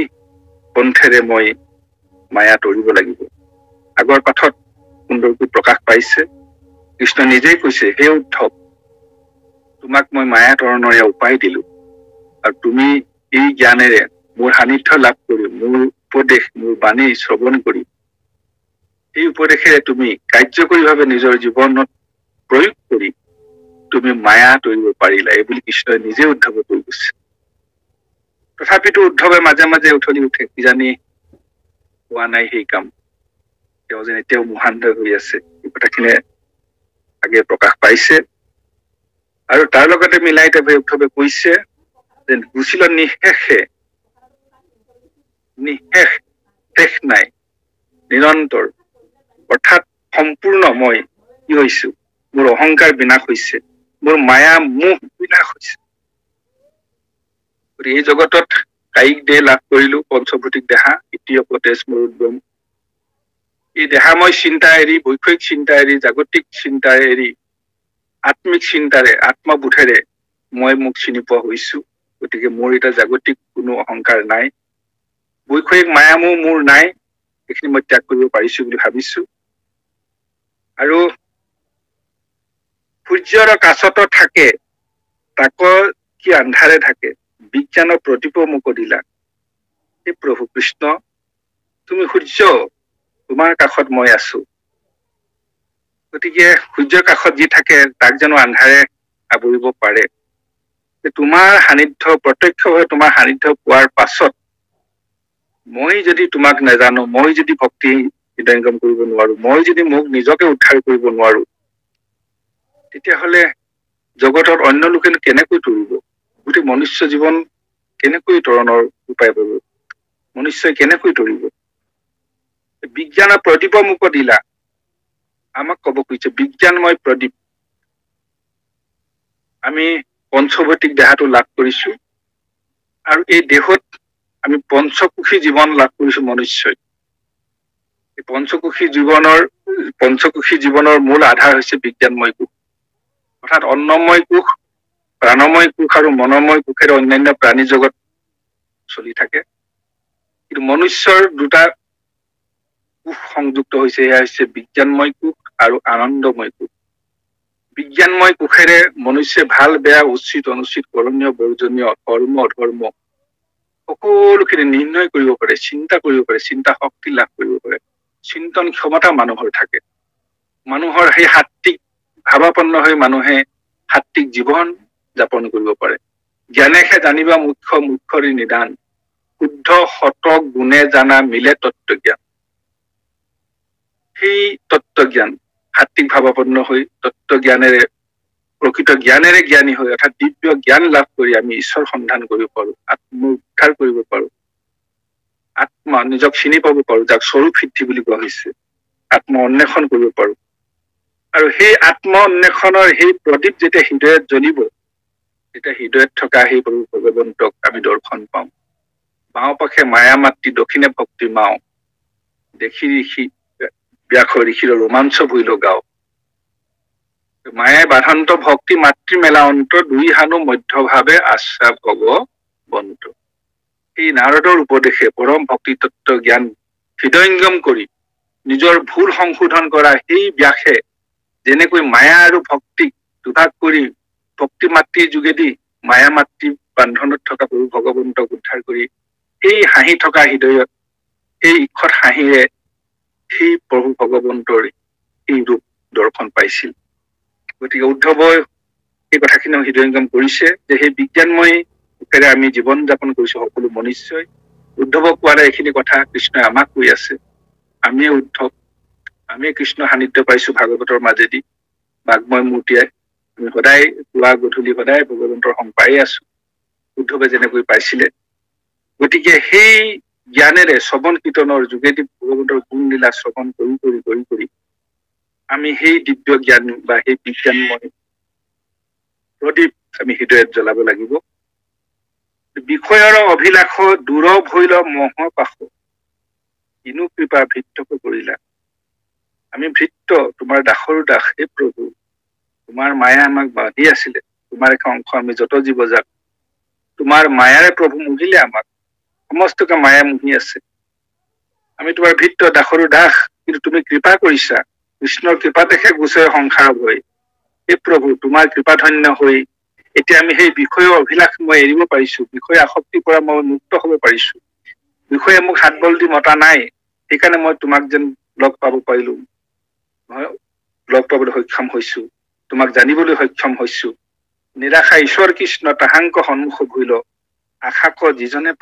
পন্থেৰে মই মায়া তৰিব লাগিব আগৰ পাঠত সুন্দৰকৈ প্ৰকাশ পাইছে কৃষ্ণ নিজেই কৈছে হে উদ্ধৱ তোমাক মই মায়াতৰণৰে উপায় দিলো আৰু তুমি এই জ্ঞানেৰে মোৰ সান্নিধ্য লাভ কৰি মোৰ উপদেশ মোৰ বাণী শ্ৰৱণ কৰি এই উপদেশেৰে তুমি কাৰ্যকৰীভাৱে নিজৰ জীৱনত প্ৰয়োগ কৰি তুমি মায়া তৰিব পাৰিলা এই বুলি কৃষ্ণই নিজে উদ্ধৱ কৰি গৈছে তথাপিতো উদ্ধৱে মাজে মাজে উঠলি উঠে কিজানি হোৱা নাই সেই কাম তেওঁ যেন এতিয়াও মোহান্ধ হৈ আছে এই কথাখিনি আগে প্ৰকাশ পাইছে আৰু তাৰ লগতে মিলাই উদ্ধৱে কৈছে যে গুচিল নিশেষে নিশেষ শেষ নাই নিৰন্তৰ অৰ্থাৎ সম্পূৰ্ণ মই কি হৈছো মোৰ অহংকাৰ বিনাশ হৈছে মোৰ মায়া মোহ বিনাশ হৈছে এই জগতত কায়িক দেহ লাভ কৰিলো পঞ্চভৌতিক দেহা ইতিয় তেজ মোৰ উদ্যম এই দেহাময় চিন্তা এৰি বৈষয়িক চিন্তা এৰি জাগতিক চিন্তা এৰি আত্মিক চিন্তাৰে আত্মবোধেৰে মই মোক চিনি পোৱা হৈছো গতিকে মোৰ এটা জাগতিক কোনো অহংকাৰ নাই বৈষয়িক মায়ামোহ মোৰ নাই এইখিনি মই ত্যাগ কৰিব পাৰিছো বুলি ভাবিছো আৰু সূৰ্যৰ কাষত থাকে তাক কি আন্ধাৰে থাকে বিজ্ঞানৰ প্ৰতিপ মোক দিলা হে প্ৰভু কৃষ্ণ তুমি সূৰ্য তোমাৰ কাষত মই আছো গতিকে সূৰ্যৰ কাষত যি থাকে তাক জানো আন্ধাৰে আৱৰিব পাৰে তোমাৰ সান্নিধ্য প্ৰত্যক্ষভাৱে তোমাৰ সান্নিধ্য পোৱাৰ পাছত মই যদি তোমাক নাজানো মই যদি ভক্তি হৃদয়ঙ্গম কৰিব নোৱাৰো মই যদি মোক নিজকে উদ্ধাৰ কৰিব নোৱাৰো তেতিয়াহ'লে জগতৰ অন্য লোকে কেনেকৈ তৰিব গোটেই মনুষ্য জীৱন কেনেকৈ তৰণৰ উপায় পাব মনুষ্যই কেনেকৈ তৰিব বিজ্ঞানৰ প্ৰদীপ মোক দিলা আমাক ক'ব খুজিছে বিজ্ঞানময় প্ৰদীপ আমি পঞ্চভৌতিক দেহাটো লাভ কৰিছো আৰু এই দেহত আমি পঞ্চকোষী জীৱন লাভ কৰিছো মনুষ্যই এই পঞ্চকোষী জীৱনৰ মূল আধাৰ হৈছে বিজ্ঞানময় কোষ অৰ্থাৎ অন্নময় কোষ প্ৰাণময় কোষ আৰু মনোময় কোষেৰে অন্যান্য প্ৰাণী জগত চলি থাকে কিন্তু মনুষ্যৰ দুটা কোষ সংযুক্ত হৈছে এয়া হৈছে বিজ্ঞানময় কোষ আৰু আনন্দময় কোষ বিজ্ঞানময় কোষেৰে মনুষ্যে ভাল বেয়া উচিত অনুচিত কৰণীয় বৰ্জনীয় ধৰ্ম অধৰ্ম সকলোখিনি নিৰ্ণয় কৰিব পাৰে চিন্তা কৰিব পাৰে চিন্তা শক্তি লাভ কৰিব পাৰে চিন্তন ক্ষমতা মানুহৰ থাকে মানুহৰ সেই সাত্বিক ভাৱাপন্ন হৈ মানুহে সাত্বিক জীৱন যাপন কৰিব পাৰে জ্ঞানেহে জানিবা মুখ্যৰি নিদান শুদ্ধ শতক গুণে জানা মিলে তত্ত্বজ্ঞান সেই তত্ত্বজ্ঞান সাত্বিক ভাৱাপন্ন হৈ তত্ত্বজ্ঞানেৰে প্ৰকৃত জ্ঞানেৰে জ্ঞানী হৈ অৰ্থাৎ দিব্য জ্ঞান লাভ কৰি আমি ঈশ্বৰ সন্ধান কৰিব পাৰো আত্ম উদ্ধাৰ কৰিব পাৰো আত্মা নিজক চিনি পাব পাৰো যাক স্বৰূপ সিদ্ধি বুলি কোৱা হৈছে আত্ম অন্বেষণ কৰিব পাৰো আৰু সেই আত্ম অন্বেষণৰ সেই প্ৰদীপ যেতিয়া হৃদয়ত জ্বলিব তেতিয়া হৃদয়ত থকা সেই প্ৰভু ভগৱন্তক আমি দৰ্শন পাওঁ বাওঁ পাশে মায়া মাতৃ দক্ষিণে ভক্তি মাও দেখি ঋষি ব্যাস ঋষিৰ ৰোমাঞ্চ ভুই লগাও মায়াই বাধান্ত ভক্তি মাতৃ মেলা অন্ত দুই হানু মধ্যভাৱে আশ্ৰা ভগৱন্ত এই নাৰদৰ উপদেশে পৰম ভক্তি তত্ত্ব জ্ঞান হৃদয়ঙ্গম কৰি নিজৰ ভুল সংশোধন কৰা সেই ব্যাসে যেনেকৈ মায়া আৰু ভক্তিক দুভাগ কৰি ভক্তি মাতৃৰ যোগেদি মায়া মাতৃ বান্ধনত থকা প্ৰভু ভগৱন্তক উদ্ধাৰ কৰি এই হাঁহি থকা হৃদয়ত এই ইক্ষত হাঁহিৰে সেই প্ৰভু ভগৱন্তৰ এই ৰূপ দৰ্শন পাইছিল গতিকে উদ্ধৱই এই কথাখিনি হৃদয়ঙ্গম কৰিছে যে সেই বিজ্ঞানময় ৰূপেৰে আমি জীৱন যাপন কৰিছো সকলো মনুষ্যই উদ্ধৱক কোৱা এইখিনি কথা কৃষ্ণই আমাক কৈ আছে আমিয়ে উদ্ধৱ আমি কৃষ্ণ সান্নিধ্য পাইছো ভাগৱতৰ মাজেদি বাগ্ময় মূৰ্তিয়ে আমি সদায় পুৱা গধূলি সদায় ভগৱন্তৰ সং পাই আছো উদ্ধৱে যেনেকৈ পাইছিলে গতিকে সেই জ্ঞানেৰে শ্ৰৱণ কীৰ্তনৰ যোগেদি ভগৱন্তৰ গুণ লীলা শ্ৰৱণ কৰি আমি সেই দিব্য জ্ঞান বা সেই বিজ্ঞানময় প্ৰদীপ আমি হৃদয়ত জ্বলাব লাগিব বিষয়ৰ অভিলাষ দূৰ ভৈল মহ পাশ কিনো কৃপা ভৃত্যক কৰিলা আমি ভৃত্য তোমাৰ দাসৰো দাস হে প্ৰভু তোমাৰ মায়া আমাক বান্ধি আছিলে তোমাৰ এক অংশ আমি যত জীৱ যাক তোমাৰ মায়াৰে প্ৰভু মুহিলে আমাক সমস্তকে মায়া মুহি আছে আমি তোমাৰ ভৃত্য দাসৰো দাস কিন্তু তুমি কৃপা কৰিছা কৃষ্ণৰ কৃপাতেহে গোচৰ সংসাৰ হৈ হে প্ৰভু তোমাৰ কৃপাধন্য হৈ এতিয়া আমি সেই বিষয়ৰ অভিলাষ মই এৰিব পাৰিছো বিষয় আসক্তিৰ পৰা মই মুক্ত হ'ব পাৰিছো বিষয়ে মোক হাত বল দি মতা নাই সেইকাৰণে মই তোমাক যেন লগ পাব পাৰিলো লগ পাবলৈ সক্ষম হৈছো তোমাক জানিবলৈ সক্ষম হৈছো নিৰাশা ঈশ্বৰ কৃষ্ণ তাহাংক সন্মুখ ভুইল আশাক যিজনে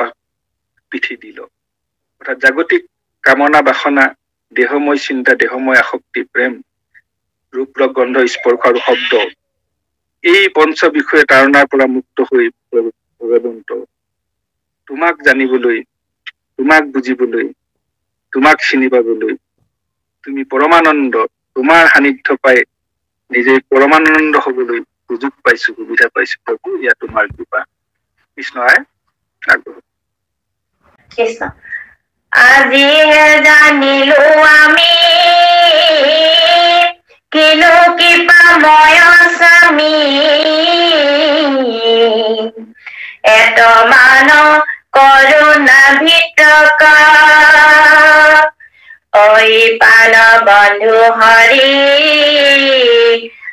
পিঠি দিল অৰ্থাৎ জাগতিক কামনা বাসনা দেহময় চিন্তা দেহময় আসক্তি প্ৰেম ৰূপ গন্ধ স্পৰ্শ আৰু শব্দ এই পঞ্চ বিষয়ে তাৰণাৰ পৰা মুক্ত হৈ ভগৱন্ত তোমাক জানিবলৈ তোমাক বুজিবলৈ তোমাক চিনি পাবলৈ তুমি পৰমানন্দ তোমাৰ সান্নিধ্য পাই নিজে পৰমানন্দ হবলৈ সুযোগ পাইছো সুবিধা পাইছো প্ৰভু এয়া তোমাৰ কৃপা কৃষ্ণই আগবঢ় কৃষ্ণ আজিহে জানিলো আমি কিনো কৃপাময় স্বামী এত মান করুণা ভিতকা ঐ পান বন্ধু হৰি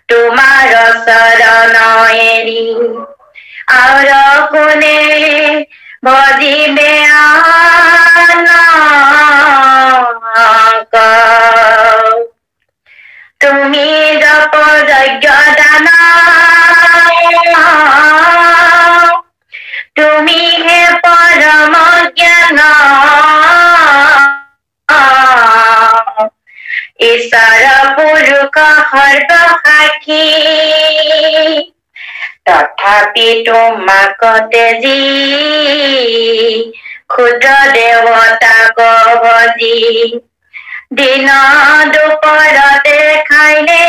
তোমাৰ চৰণ এৰি আৰু কোনে ভজিবে আনক তুমি জপ যজ্ঞ দান তুমি হে পৰম জ্ঞান ঈশ্বৰ পুৰুষ সৰ্বসাক্ষী তথাপি তোমাক তেজি ক্ষুদ্ৰ দেৱতাক ভজি দিন দুপৰতে খাইলে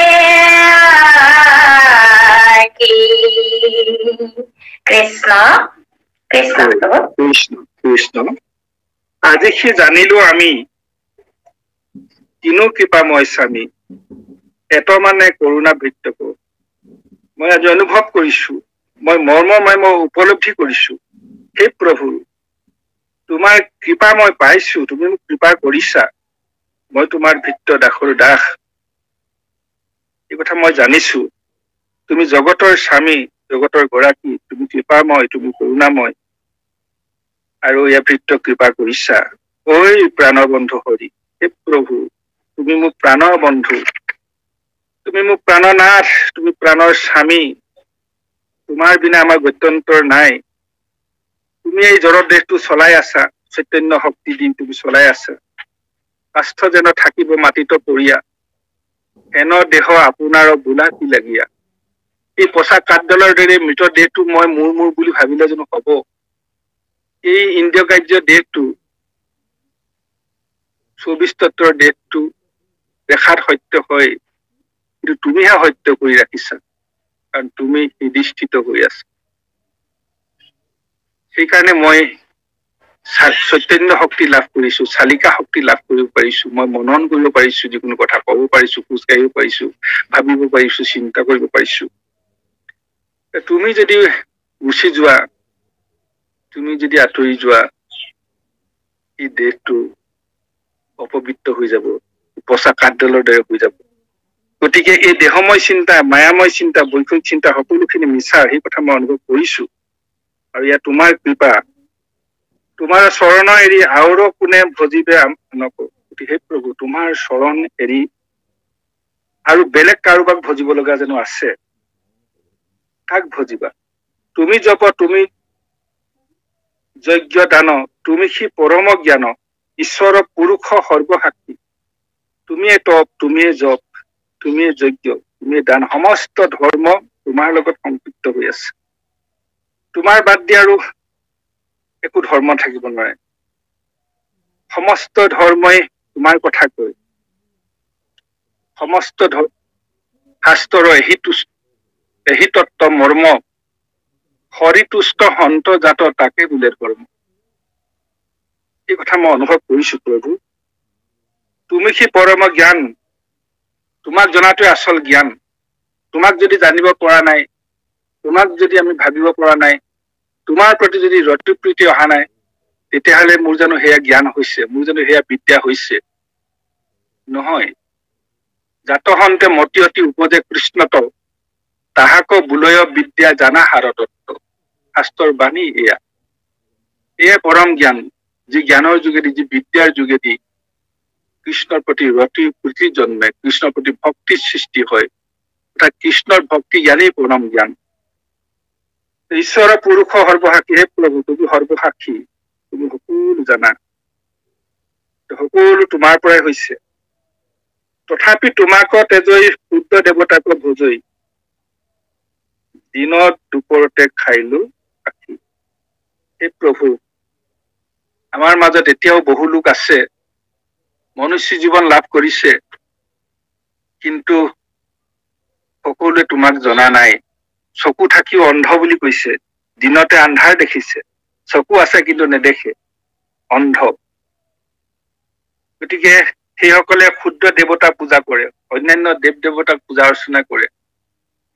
কৃষ্ণ কৃষ্ণ কৃষ্ণ কৃষ্ণ আজি সি জানিলো আমি কিনো কৃপাময় স্বামী এত মানে কৰোণা বৃত্তক মই আজি অনুভৱ কৰিছো মই মৰ্মময় মই উপলব্ধি কৰিছো হে প্ৰভু তোমাৰ কৃপা মই পাইছো তুমি মোক কৃপা কৰিছা মই তোমাৰ ভৃত্য দাসৰ দাস এই কথা মই জানিছো তুমি জগতৰ স্বামী জগতৰ গৰাকী তুমি কৃপাময় তুমি কৰোণাময় আৰু ইয়াৰ ভৃত্য কৃপা কৰিছা ঐ প্ৰাণৰ বন্ধু হৰি হে প্ৰভু তুমি মোক প্ৰাণৰ বন্ধু তুমি মোক প্ৰাণনাথ তুমি প্ৰাণৰ স্বামী তোমাৰ বিনা আমাৰ গত্যন্তৰ নাই তুমি এই জড়ৰ দেহটো চলাই আছা চৈতন্য শক্তি দি তুমি চলাই আছা কাষ্ঠ যেন থাকিব মাটিত পৰিয়া হেন দেহ আপোনাৰ বোলা কি লাগিয়া এই পচা কাঠডালৰ দৰে মৃত দেহটো মই মোৰ বুলি ভাবিলে জানো হব এই ইন্দ্ৰিয় কাৰ্য দেহটো 24 তত্বৰ দেহটো দেখাত সত্য হয় কিন্তু তুমিহে সত্য কৰি ৰাখিছা কাৰণ তুমি হৃদিষ্ঠিত হৈ আছা সেইকাৰণে মই চৈতন্য শক্তি লাভ কৰিছো চালিকা শক্তি লাভ কৰিব পাৰিছো মই মনন কৰিব পাৰিছো যিকোনো কথা কব পাৰিছো খোজ কাঢ়িব পাৰিছো ভাবিব পাৰিছো চিন্তা কৰিব পাৰিছো তুমি যদি গুচি যোৱা তুমি যদি আঁতৰি যোৱা এই দেহটো অপবিত্ৰ হৈ যাব পচা কাঠডালৰ দৰে হৈ যাব গতিকে এই দেহময় চিন্তা মায়াময় চিন্তা বৈষয়িক চিন্তা সকলোখিনি মিছা সেই কথা মই অনুভৱ কৰিছো আৰু ইয়াত তোমাৰ কৃপা তোমাৰ চৰণ এৰি আৰু কোনে ভজিবে আনক গতিকে প্ৰভু তোমাৰ চৰণ এৰি আৰু বেলেগ কাৰোবাক ভজিব লগা যেনো আছে কাক ভজিবা তুমি জপ তুমি যজ্ঞ দান তুমি সি পৰম জ্ঞান ঈশ্বৰ পুৰুষ সৰ্বসাক্ষী তুমিয়ে তপ তুমিয়ে জপ তুমিয়ে যজ্ঞ তুমিয়ে দান সমস্ত ধৰ্ম তোমাৰ লগত সংযুক্ত হৈ আছে তোমাৰ বাদ দি আৰু একো ধৰ্ম থাকিব নোৱাৰে সমস্ত ধৰ্মই তোমাৰ কথা কয় সমস্ত শাস্ত্ৰৰ এহি তত্ত্ব মৰ্ম হৰিতুষ্ট সন্ত জাত তাকে বোলে ধৰ্ম এই কথা মই অনুভৱ কৰিছো প্ৰভু তুমি সি পৰম জ্ঞান তোমাক জনাটোৱে আচল জ্ঞান তোমাক যদি জানিব পৰা নাই তোমাক যদি আমি ভাবিব পৰা নাই তোমাৰ প্ৰতি যদি ৰতি প্ৰীতি অহা নাই তেতিয়াহ'লে মোৰ জানো সেয়া জ্ঞান হৈছে মোৰ জানো সেয়া বিদ্যা হৈছে নহয় জাত সন্তে মতি অতি উপজে কৃষ্ণত তাহাক বুলয় বিদ্যা জানা হাৰতত্ব শাস্ত্ৰৰ বাণী এয়া পৰম জ্ঞান যি জ্ঞানৰ যোগেদি যি বিদ্যাৰ যোগেদি কৃষ্ণৰ প্ৰতি ৰতি প্ৰীতি জন্মে কৃষ্ণৰ প্ৰতি ভক্তিৰ সৃষ্টি হয় অৰ্থাৎ কৃষ্ণৰ ভক্তি জ্ঞানেই পৰম জ্ঞান ঈশ্বৰ পুৰুষ সৰ্বসাক্ষী হে প্ৰভু তুমি সৰ্বসাক্ষী তুমি সকলো জানা সকলো তোমাৰ পৰাই হৈছে তথাপি তোমাক তেজৈ শুদ্ধ দেৱতাক ভোজৈ দিনত দুপৰতে খাইলো আখি হে প্ৰভু আমাৰ মাজত এতিয়াও বহু লোক আছে মনুষ্য জীৱন লাভ কৰিছে কিন্তু সকলোৱে তোমাক জনা নাই চকু থাকিও অন্ধ বুলি কৈছে দিনতে আন্ধাৰ দেখিছে চকু আছে কিন্তু নেদেখে অন্ধ গতিকে সেইসকলে ক্ষুদ্ৰ দেৱতা পূজা কৰে অন্যান্য দেৱ দেৱতাক পূজা অৰ্চনা কৰে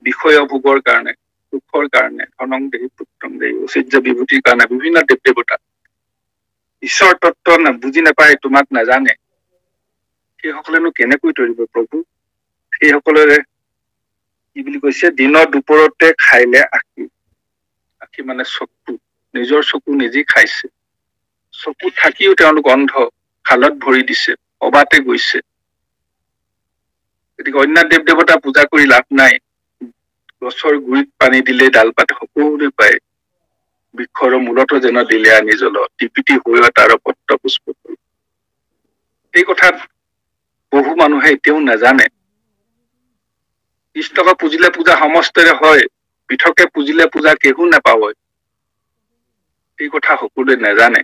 বিষয় ভোগৰ কাৰণে সুখৰ কাৰণে ধনং দেহি পুত্ৰং দেহি ঐশ্বৰ্য বিভূতিৰ কাৰণে বিভিন্ন দেৱ দেৱতা ঈশ্বৰ তত্ত্ব বুজি নাপায় তোমাক নাজানে সেইসকলেনো কেনেকৈ তৰিব প্ৰভু সেইসকলৰে কি বুলি কৈছে দিনৰ দুপৰতে খাইলে আখি আখি মানে চকু নিজৰ চকু নিজে খাইছে চকু থাকিও তেওঁলোক অন্ধ খালত ভৰি দিছে অবাতে গৈছে গতিকে অন্য দেৱ দেৱতা পূজা কৰি লাভ নাই গছৰ গুৰিত পানী দিলে ডালপাত সকলোৱে পায় বৃক্ষৰ মূলতো যেন দিলে আনি জল টিপিটি হৈ তাৰ পত্ৰ পুষ্প এই কথাত বহু মানুহে এতিয়াও নাজানে কৃষ্ণক পুজিলে পূজা সমস্তৰে হয় পৃথকে পুজিলে পূজা কেহু নাপাব এই কথা সকলোৱে নাজানে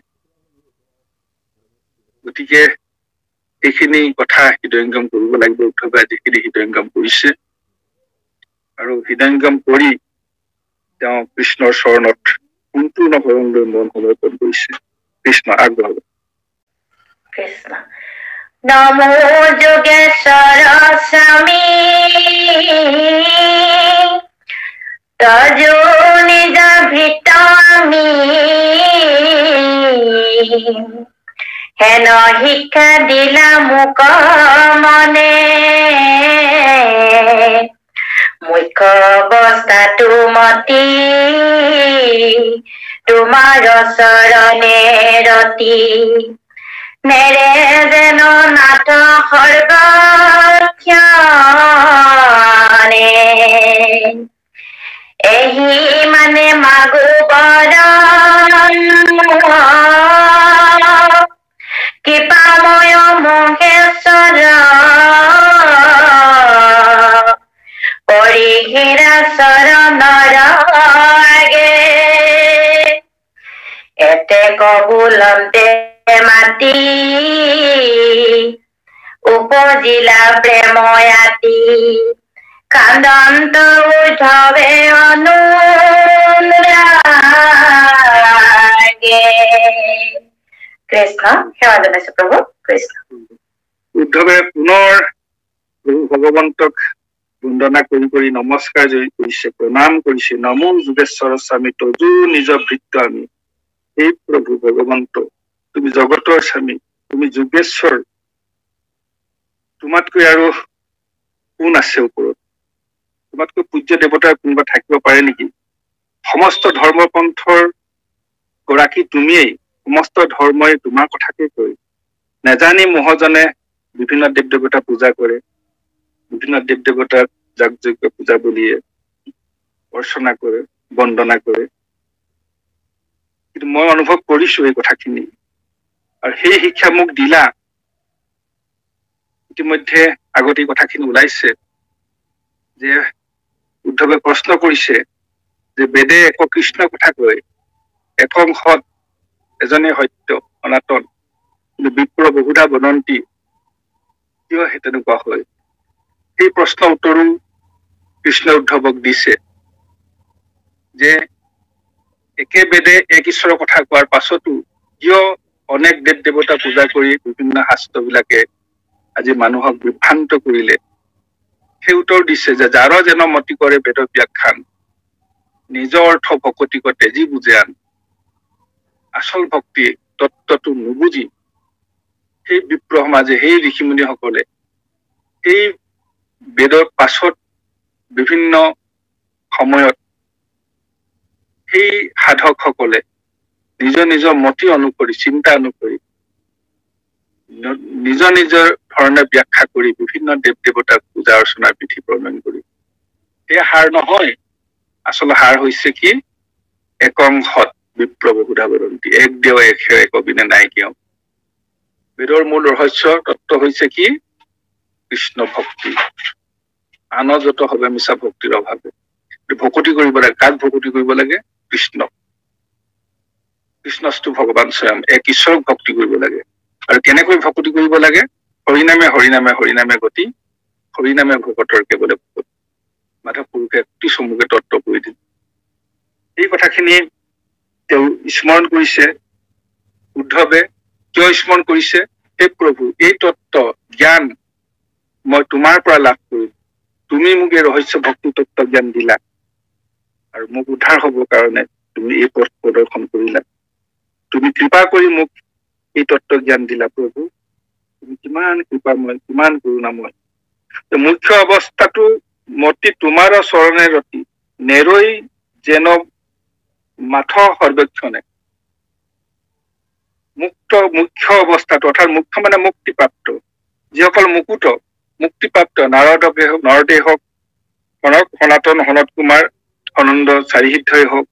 গতিকে এইখিনি কথা হৃদয়ংগম কৰিব লাগিব উদ্ধৱে যিখিনি হৃদয়ংগম কৰিছে আৰু হৃদয়ংগম কৰি তেওঁ কৃষ্ণৰ চৰণত সম্পূৰ্ণ হৰণলৈ মন সমৰ্পণ কৰিছে কৃষ্ণ আগবঢ়াব কৃষ্ণ নমো যোগেশ্বৰ স্বামী তজো নিজ ভিতমি হেন শিক্ষা দিলা মোক মনে মুখ্য অৱস্থাটো মতি তোমাৰ চৰণে ৰতি নেৰে যেন নাথ সৰ্বক্ষণে এহি মানে মাগো বৰণ কৃপাময় মহেশ্বৰ পৰিহীৰা চৰণৰ আগে এতে কবুলন্তে মাতি উপজিলা প্ৰেময়াতি কান্দন্ত উদ্ধৱে অনুৰাগে কৃষ্ণ সেৱা জনাইছো প্ৰভু কৃষ্ণ উদ্ধৱে পুনৰ প্ৰভু ভগৱন্তক বন্দনা কৰি কৰি নমস্কাৰ কৰিছে প্ৰণাম কৰিছে নমো যোগেশ্বৰ স্বামী তজু নিজ ভৃত্য আমি এই প্ৰভু ভগৱন্ত তুমি জগতৰ স্বামী তুমি যোগেশ্বৰ তোমাতকৈ আৰু কোন আছে ওপৰত তোমাতকৈ পূজ্য দেৱতাৰ কোনোবা থাকিব পাৰে নেকি সমস্ত ধৰ্মপন্থৰ গৰাকী তুমিয়েই সমস্ত ধৰ্মই তোমাৰ কথাকে কয় নেজানি মহজনে বিভিন্ন দেৱ দেৱতা পূজা কৰে বিভিন্ন দেৱ দেৱতাক যাগ যজ্ঞ পূজা বুলিয়ে অৰ্চনা কৰে বন্দনা কৰে কিন্তু মই অনুভৱ কৰিছো এই কথাখিনি আৰু সেই শিক্ষা মোক দিলা ইতিমধ্যে আগতে এই কথাখিনি ওলাইছে যে উদ্ধৱে প্ৰশ্ন কৰিছে যে বেদে এক কৃষ্ণ কথা কয় এখন সৎ এজনে সত্য সনাতন কিন্তু বিপ্ৰ বহুধা বনন্তি কিয় সেই তেনেকুৱা হয় সেই প্ৰশ্ন উত্তৰো কৃষ্ণ উদ্ধৱক দিছে যে একে বেদে এক ঈশ্বৰৰ কথা কোৱাৰ পাছতো কিয় অনেক দেৱ দেৱতা পূজা কৰি বিভিন্ন শাস্ত্ৰবিলাকে আজি মানুহক বিভ্ৰান্ত কৰিলে সেই উত্তৰ দিছে যে যাৰ যেন মতি কৰে বেদ ব্যাখ্যান নিজৰ অৰ্থ ভকতিক তেজি বুজে আন আচল ভক্তি তত্ত্বটো নুবুজি সেই বিপ্ৰ সমাজে সেই ঋষিমুনিসকলে সেই বেদৰ পাছত বিভিন্ন সময়ত সেই সাধকসকলে নিজৰ নিজৰ মতি অনুসৰি চিন্তা অনুসৰি নিজৰ নিজৰ ধৰণে ব্যাখ্যা কৰি বিভিন্ন দেৱ দেৱতাক পূজা অৰ্চনাৰ বিধি প্ৰণয়ন কৰি সেই হাৰ নহয় আচল হাৰ হৈছে কি একংশত বিপ্ৰ বহুধা বৰন্তি এক দেৱ এক সেৱ এক বিনে নাই কিয় বেদৰ মূল ৰহস্য তত্ত্ব হৈছে কি কৃষ্ণ ভক্তি আনযত হবে মিছা ভক্তিৰ অভাৱে ভকতি কৰিব লাগে কাক ভকতি কৰিব লাগে কৃষ্ণক কৃষ্ণস্তু ভগৱান স্বয়ং এক ঈশ্বৰক ভক্তি কৰিব লাগে আৰু কেনেকৈ ভকতি কৰিব লাগে হৰিনামে হৰিনামে হৰিনামে গতি হৰিনামে ভকতৰ কেৱলে ভকত মাধৱ পুৰুষে অতি চমুকে তত্ত্ব কৰি দিল এই কথাখিনি তেওঁ স্মৰণ কৰিছে উদ্ধৱে কিয় স্মৰণ কৰিছে হে প্ৰভু এই তত্ত্ব জ্ঞান মই তোমাৰ পৰা লাভ কৰিম তুমি মোক এই ৰহস্য ভক্তি তত্ত্ব জ্ঞান দিলা আৰু মোক উদ্ধাৰ হবৰ কাৰণে তুমি এই পথ প্ৰদৰ্শন কৰিলা তুমি কৃপা কৰি মোক এই তত্ত্ব জ্ঞান দিলা প্ৰভু তুমি কিমান কৃপাময় কিমান কৰুণাময় মুখ্য অৱস্থাটো মতি তোমাৰ চৰণে ৰতি নেৰৈ যেন মাথ সৰ্বেক্ষণে মুখ্য অৱস্থাত অৰ্থাৎ মুখ্য মানে মুক্তিপ্ৰাপ্ত যিসকল মুক্তিপ্ৰাপ্ত নৰদেহ হওক সনাতন সনত কুমাৰ আনন্দ চাৰিসিদ্ধই হওক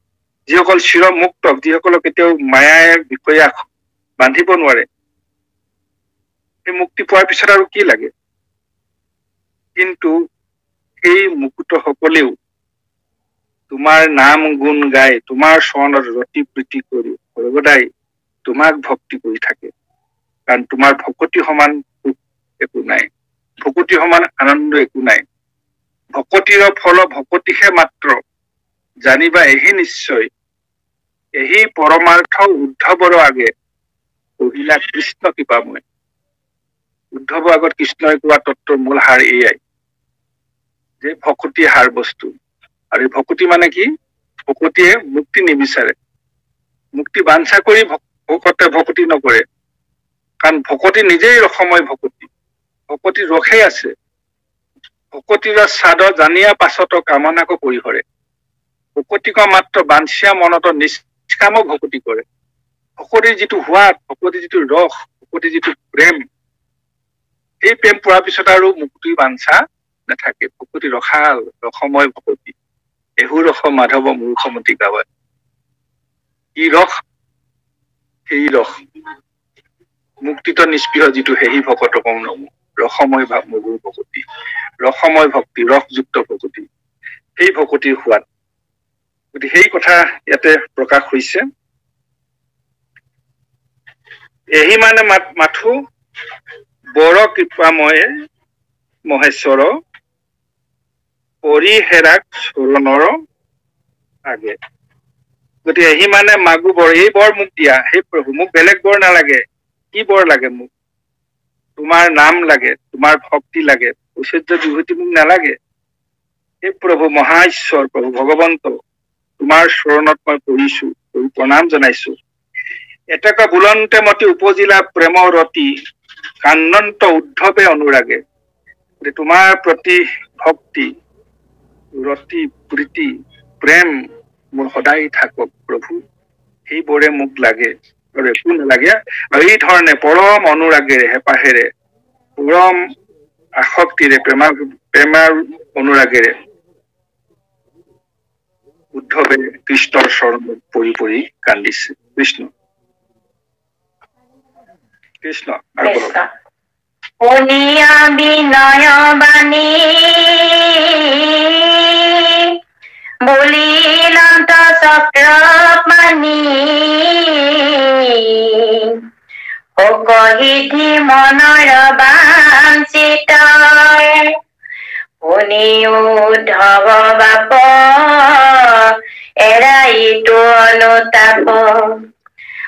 যিসকল চিৰমুক্ত যিসকলক কেতিয়াও মায়াৰ বিষয়া বান্ধিব নোৱাৰে সেই মুক্তি পোৱাৰ পিছত আৰু কি লাগে কিন্তু সেই মুক্ত সকলেও তোমাৰ নাম গুণ গাই তোমাৰ চৰণত ৰতি প্ৰীতি কৰি সৰ্বদাই তোমাক ভক্তি কৰি থাকে কাৰণ তোমাৰ ভকতি সমান সুখ একো নাই ভকতি সমান আনন্দ একো নাই ভকতিৰ ফল ভকতিহে মাত্ৰ জানিবা এহি নিশ্চয় এহি পৰমাৰ্থ উদ্ধৱৰ আগে কহিলা কৃষ্ণ কৃপাময় উদ্ধৱৰ আগত কৃষ্ণই কোৱা তত্ত্বৰ মূল হাৰ এয়াই যে ভকতি হাৰ বস্তু আৰু ভকতি মানে কি ভকতিয়ে মুক্তি নিবিচাৰে মুক্তি বাঞ্ছা কৰি ভকতে ভকতি নকৰে কাৰণ ভকতি নিজেই ৰসময় ভকতি ৰসেই আছে ভকতিৰ স্বাদ জানিয়া পাছত কামনাকো পৰিহৰে ভকতিক মাত্ৰ বাঞ্ছিয়া মনত নিষ্কাম ভকতি কৰে ভকতিৰ যিটো সোৱাদ ভকতিৰ যিটো ৰস ভকতিৰ যিটো প্ৰেম এই প্ৰেম পোৱাৰ পিছত আৰু মুক্তি বাঞ্ছা নাথাকে ভকতি ৰসাল ৰসময় ভকতি এহু ৰস মাধৱ মূৰ্খমতি গাৱায় ই ৰস সেই ৰস মুক্তিত নিষ্পৃহ যিটো সেহি ভকত কম নমো ৰসময় ভাৱ মধুৰ ভকতি ৰসময় ভক্তি ৰসযুক্ত ভকতি সেই ভকতিৰ সোৱাদ গতিকে সেই কথা ইয়াতে প্ৰকাশ হৈছে এহি মানে মাথো বৰ কৃপাময়ে মহেশ্বৰ পৰিহেৰাক চৰণৰ আগে গতিকে এহি মানে মাগু বৰ এই বৰ মোক দিয়া সেই প্ৰভু মোক বেলেগ বৰ নালাগে কি বৰ লাগে মোক তোমাৰ নাম লাগে তোমাৰ ভক্তি লাগে ঐশ্বৰ্য বিভূতি মোক নালাগে সেই প্ৰভু মহাঈশ্বৰ প্ৰভু ভগৱন্ত তোমাৰ চৰণত মই পৰিছো প্ৰণাম জনাইছো এটেকা বুলন্তে মতি উপজিলা প্ৰেমৰ ৰতি কানন্ত উদ্ধৱে অনুৰাগে তোমাৰ প্ৰতি ভক্তি ৰতি প্ৰীতি প্ৰেম মোৰ সদায় থাকক প্ৰভু সেইবোৰে মোক লাগে আৰু একো নালাগে আৰু এই ধৰণে পৰম অনুৰাগেৰে হেঁপাহেৰে পৰম আসক্তিৰে প্ৰেমাৰ অনুৰাগেৰে উদ্ধৱে কৃষ্ণৰ চৰণত পৰি পৰি কান্দিছে কৃষ্ণ আৰু শুনিয়া বিনয় বাণী বলিলন্ত চক্ৰপাণি কহিধি মনৰ বাঞ্ছিত শুনি উদ্ধৱ বাপ এৰাইতো অনুতাপ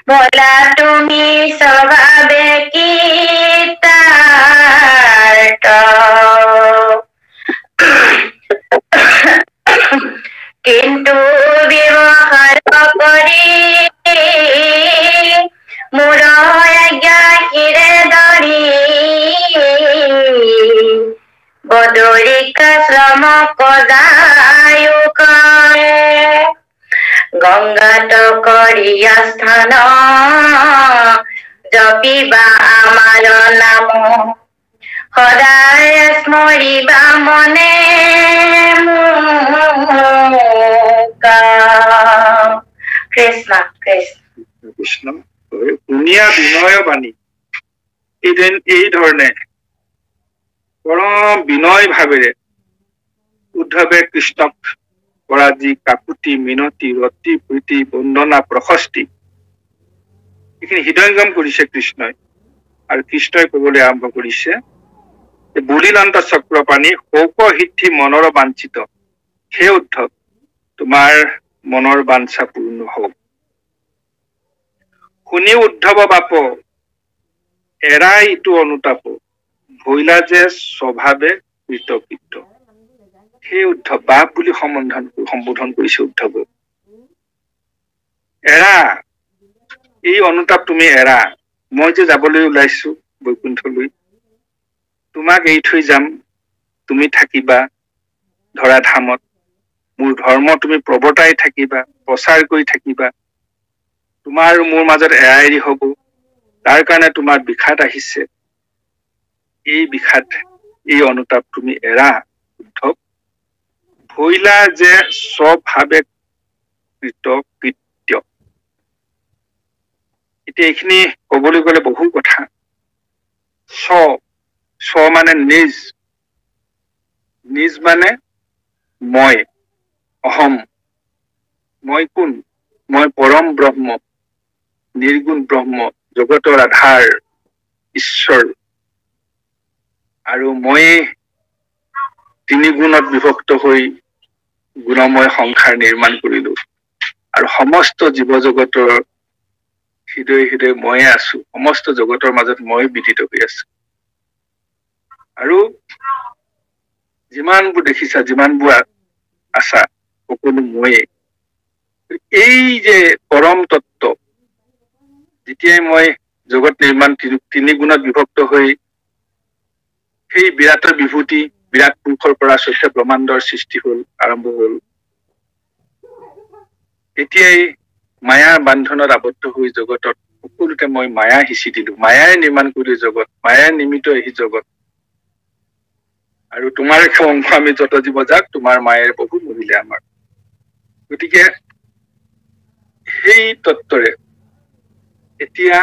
বলা তুমি স্বভাৱে কৃতাৰ্থ কিন্তু ব্যৱহাৰ কৰি মোৰ আজ্ঞা শিৰে ধৰি বদৰিকা শ্ৰম কজায়ু কৰে গংগাত কৰিয়া স্থান জপিবা আমাৰ নাম সদায় স্মৰিবা মনে কৃষ্ণ কৃষ্ণ ধুনীয়া বিনয় বাণী এই ধৰণে পৰম বিনয় ভাৱেৰে উদ্ধৱে কৃষ্ণক কৰা যি কাকুতি মিনতি ৰতি প্ৰীতি বন্দনা প্ৰশস্তি এইখিনি হৃদয়ংগম কৰিছে কৃষ্ণই আৰু কৃষ্ণই কবলৈ আৰম্ভ কৰিছে বুলিলন্ত চক্ৰপাণি শৌক সিদ্ধি মনৰ বাঞ্ছিত সেই উদ্ধৱ তোমাৰ মনৰ বাঞ্ছা পূৰ্ণ হওক শুনি উদ্ধৱ বাপ এৰাই ইটো অনুতাপ ভৈলা যে স্বভাৱে কৃতকৃত সেই উদ্ধৱ বাপ বুলি সম্বোধন কৰিছে উদ্ধৱ এৰা এই অনুতাপ তুমি এৰা মই যে যাবলৈ ওলাইছো বৈকুণ্ঠলৈ তোমাক এৰি থৈ যাম তুমি থাকিবা ধৰা ধামত মোৰ ধৰ্ম তুমি প্ৰৱৰ্তাই থাকিবা, প্ৰচাৰ কৰি থাকিবা, তোমাৰ আৰু মোৰ মাজত এৰাএৰি হ'ব, তাৰ কাৰণে তোমাৰ বিষাদ আহিছে। এই বিষাদ, এই অনুতাপ তুমি এৰা উদ্ধৱ। ভৈলা যে স্বভাৱে কৃতকৃত্য। এতিয়া এইখিনি কবলৈ গলে বহু কথা। স্ব মানে নিজ, নিজ মানে মই, অহম। মই কোন? মই পৰম ব্ৰহ্ম, নিৰ্গুণ ব্ৰহ্ম, জগতৰ আধাৰ, ঈশ্বৰ। আৰু মই তিনি গুণত বিভক্ত হৈ গুণময় সংসাৰ নিৰ্মাণ কৰিলো। আৰু সমস্ত জীৱ জগতৰ হৃদয় হৃদয় ময়ে আছো, সমস্ত জগতৰ মাজত মই বিদিত হৈ আছো। আৰু যিমানবোৰ দেখিছা, যিমানবোৰ আছা, সকলো ময়ে। এই যে পৰম তত্ত্ব, যেতিয়াই মই জগত নিৰ্মাণ তিনি গুণত বিভক্ত হৈ সেই বিৰাটৰ বিভূতি, বিৰাট পুৰুষৰ পৰা চৈধ্য ব্ৰহ্মাণ্ডৰ সৃষ্টি হল, আৰম্ভ হল। এতিয়াই মায়াৰ বান্ধনত আবদ্ধ হৈ জগতত সকলোতে মই মায়া সিঁচি দিলো, মায়াই নিৰ্মাণ কৰিলো জগত, মায়াই নিমিত্ত এই জগত। আৰু তোমাৰ অংশ আমি যত জীৱ যাক, তোমাৰ মায়েৰ বহু মহিলে আমাৰ। গতিকে সেই তত্ত্বৰে এতিয়া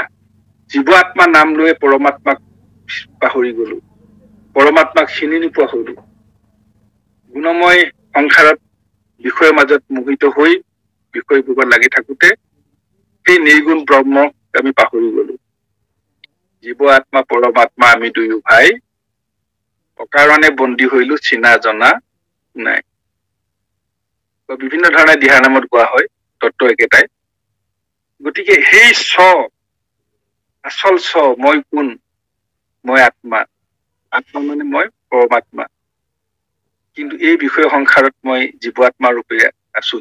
জীৱ আত্মা নাম লৈ পৰমাত্মাক পাহৰি গলো, পৰমাত্মাক চিনি নোপোৱা হলো। গুণময় সংসাৰত বিষয়ৰ মাজত মোহিত হৈ বিষয়বোৰত লাগি থাকোতে সেই নিৰ্গুণ ব্ৰহ্মক আমি পাহৰি গলো। জীৱ আত্মা পৰমাত্মা আমি দুয়ো ভাই, অকাৰণে বন্দী হৈলো চিনা জনা নাই। বিভিন্ন ধৰণে দিহা নামত কোৱা হয়, তত্ত্ব একেটাই। গতিকে সেই আচল মই কোন? মই আত্মা, আত্মা মানে মই পৰমাত্মা। কিন্তু এই বিষয় সংসাৰত মই জীৱ আত্মা ৰূপে আছো,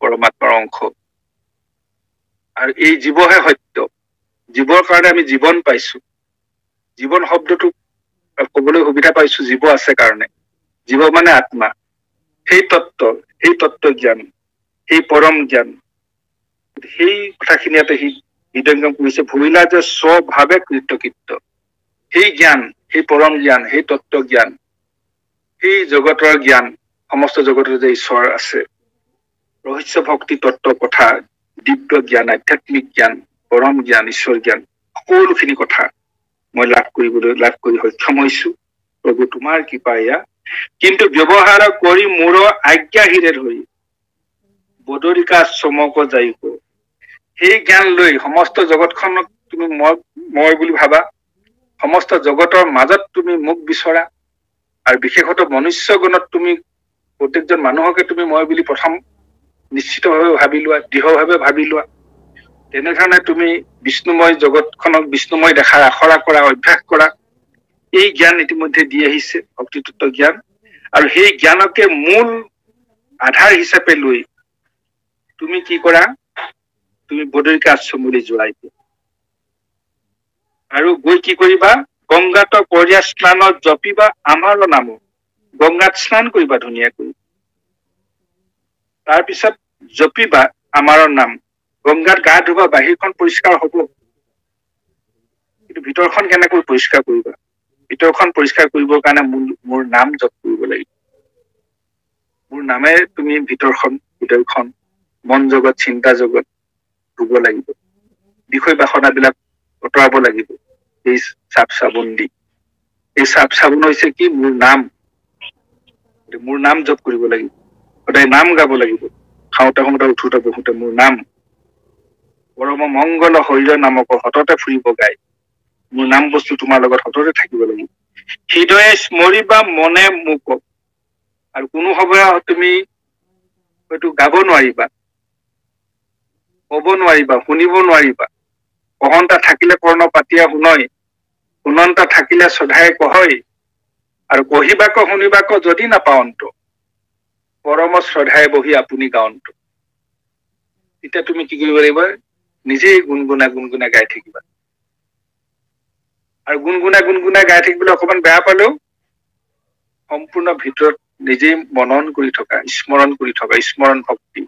পৰমাত্মাৰ অংশ। আৰু এই জীৱহে সত্য, জীৱৰ কাৰণে আমি জীৱন পাইছো। জীৱন শব্দটোক কবলৈ সুবিধা পাইছো জীৱ আছে কাৰণে। জীৱ মানে আত্মা, সেই তত্ত্ব জ্ঞান, সেই পৰম জ্ঞান। সেই কথাখিনি ইয়াতে হৃদয়ঙ্গম কৰিছে, ভৈলা যে স্বভাৱে কৃতকৃত্য। সেই জ্ঞান, সেই পৰম জ্ঞান, সেই তত্ত্ব জ্ঞান, সেই জগতৰ জ্ঞান, সমস্ত জগতৰ যে ঈশ্বৰ আছে, ৰহস্য ভক্তি তত্ত্ব কথা, দিব্য জ্ঞান, আধ্যাত্মিক জ্ঞান, পৰম জ্ঞান, ঈশ্বৰ জ্ঞান, সকলোখিনি কথা মই লাভ কৰি সক্ষম হৈছো। প্ৰভু তোমাৰ কৃপা এয়া। কিন্তু ব্যৱহাৰ কৰি মোৰ আজ্ঞাহীৰে ধৰি বদৰিকা চমক যাইব। সেই জ্ঞান লৈ সমস্ত জগতখনক তুমি মই বুলি ভাবা, সমস্ত জগতৰ মাজত তুমি মোক বিচৰা, আৰু বিশেষত মনুষ্যগণত তুমি প্ৰত্যেকজন মানুহকে তুমি মই বুলি প্ৰথম নিশ্চিতভাৱে ভাবি লোৱা, দৃঢ়ভাৱে ভাবি লোৱা। তেনেধৰণে তুমি বিষ্ণুময় জগতখনক বিষ্ণুময় দেখাৰ আখৰা কৰা, অভ্যাস কৰা। এই জ্ঞান ইতিমধ্যে দি আহিছে, ভক্তিতত্ত্ব জ্ঞান। আৰু সেই জ্ঞানকে মূল আধাৰ হিচাপে লৈ তুমি কি কৰা? তুমি বদৰিকা আশ্ৰমলৈ যোৱা এতিয়া। আৰু গৈ কি কৰিবা? গংগাত কৰিয়া স্নানত জপিবা আমাৰ নাম। গংগাত স্নান কৰিবা ধুনীয়াকৈ। তাৰপিছত জপিবা আমাৰ নাম। গংগাত গা ধুবা, বাহিৰখন পৰিষ্কাৰ হব, কিন্তু ভিতৰখন কেনেকৈ পৰিষ্কাৰ কৰিবা? ভিতৰখন পৰিষ্কাৰ কৰিবৰ কাৰণে মোৰ নাম জপ কৰিব লাগিব। মোৰ নামেৰে তুমি ভিতৰখন মন জগত, চিন্তা জগত ধুব লাগিব। বিষয় বাসনাবিলাক আঁতৰাব লাগিব এই চাফ চাবোন দি। এই চাফ চাবোন হৈছে কি? মোৰ নাম। মোৰ নাম জপ কৰিব লাগিব, সদায় নাম গাব লাগিব। খাওঁতে খাওঁতে উঠোতে বহোতে মোৰ নাম। পৰম মংগল শৰীৰ নামক সততে ফুৰিব গাই। মোৰ নাম বস্তু তোমাৰ লগত সততে থাকিব লাগিব। হৃদয়ে স্মৰিবা মনে মোক। আৰু কোনো সময়ত তুমি হয়তো গাব নোৱাৰিবা, কব নোৱাৰিবা, শুনিব নোৱাৰিবা। কহন্তা থাকিলে কৰ্ণ পাতিয়া শুনয়, শুনন্তা থাকিলে শ্ৰদ্ধাই কহয়। আৰু কহিবাক শুনিবাক যদি নাপাৱন্ত, পৰম শ্ৰদ্ধাই বহি আপুনি গাৱন্ত। এতিয়া তুমি কি কৰিব লাগিব? নিজেই গুণগুণাই গাই থাকিবা। আৰু গুণগুণাই গাই থাকিবলৈ অকমান বেয়া পালেও সম্পূৰ্ণ ভিতৰত নিজে মনন কৰি থকা, স্মৰণ কৰি থকা, স্মৰণ ভক্তি।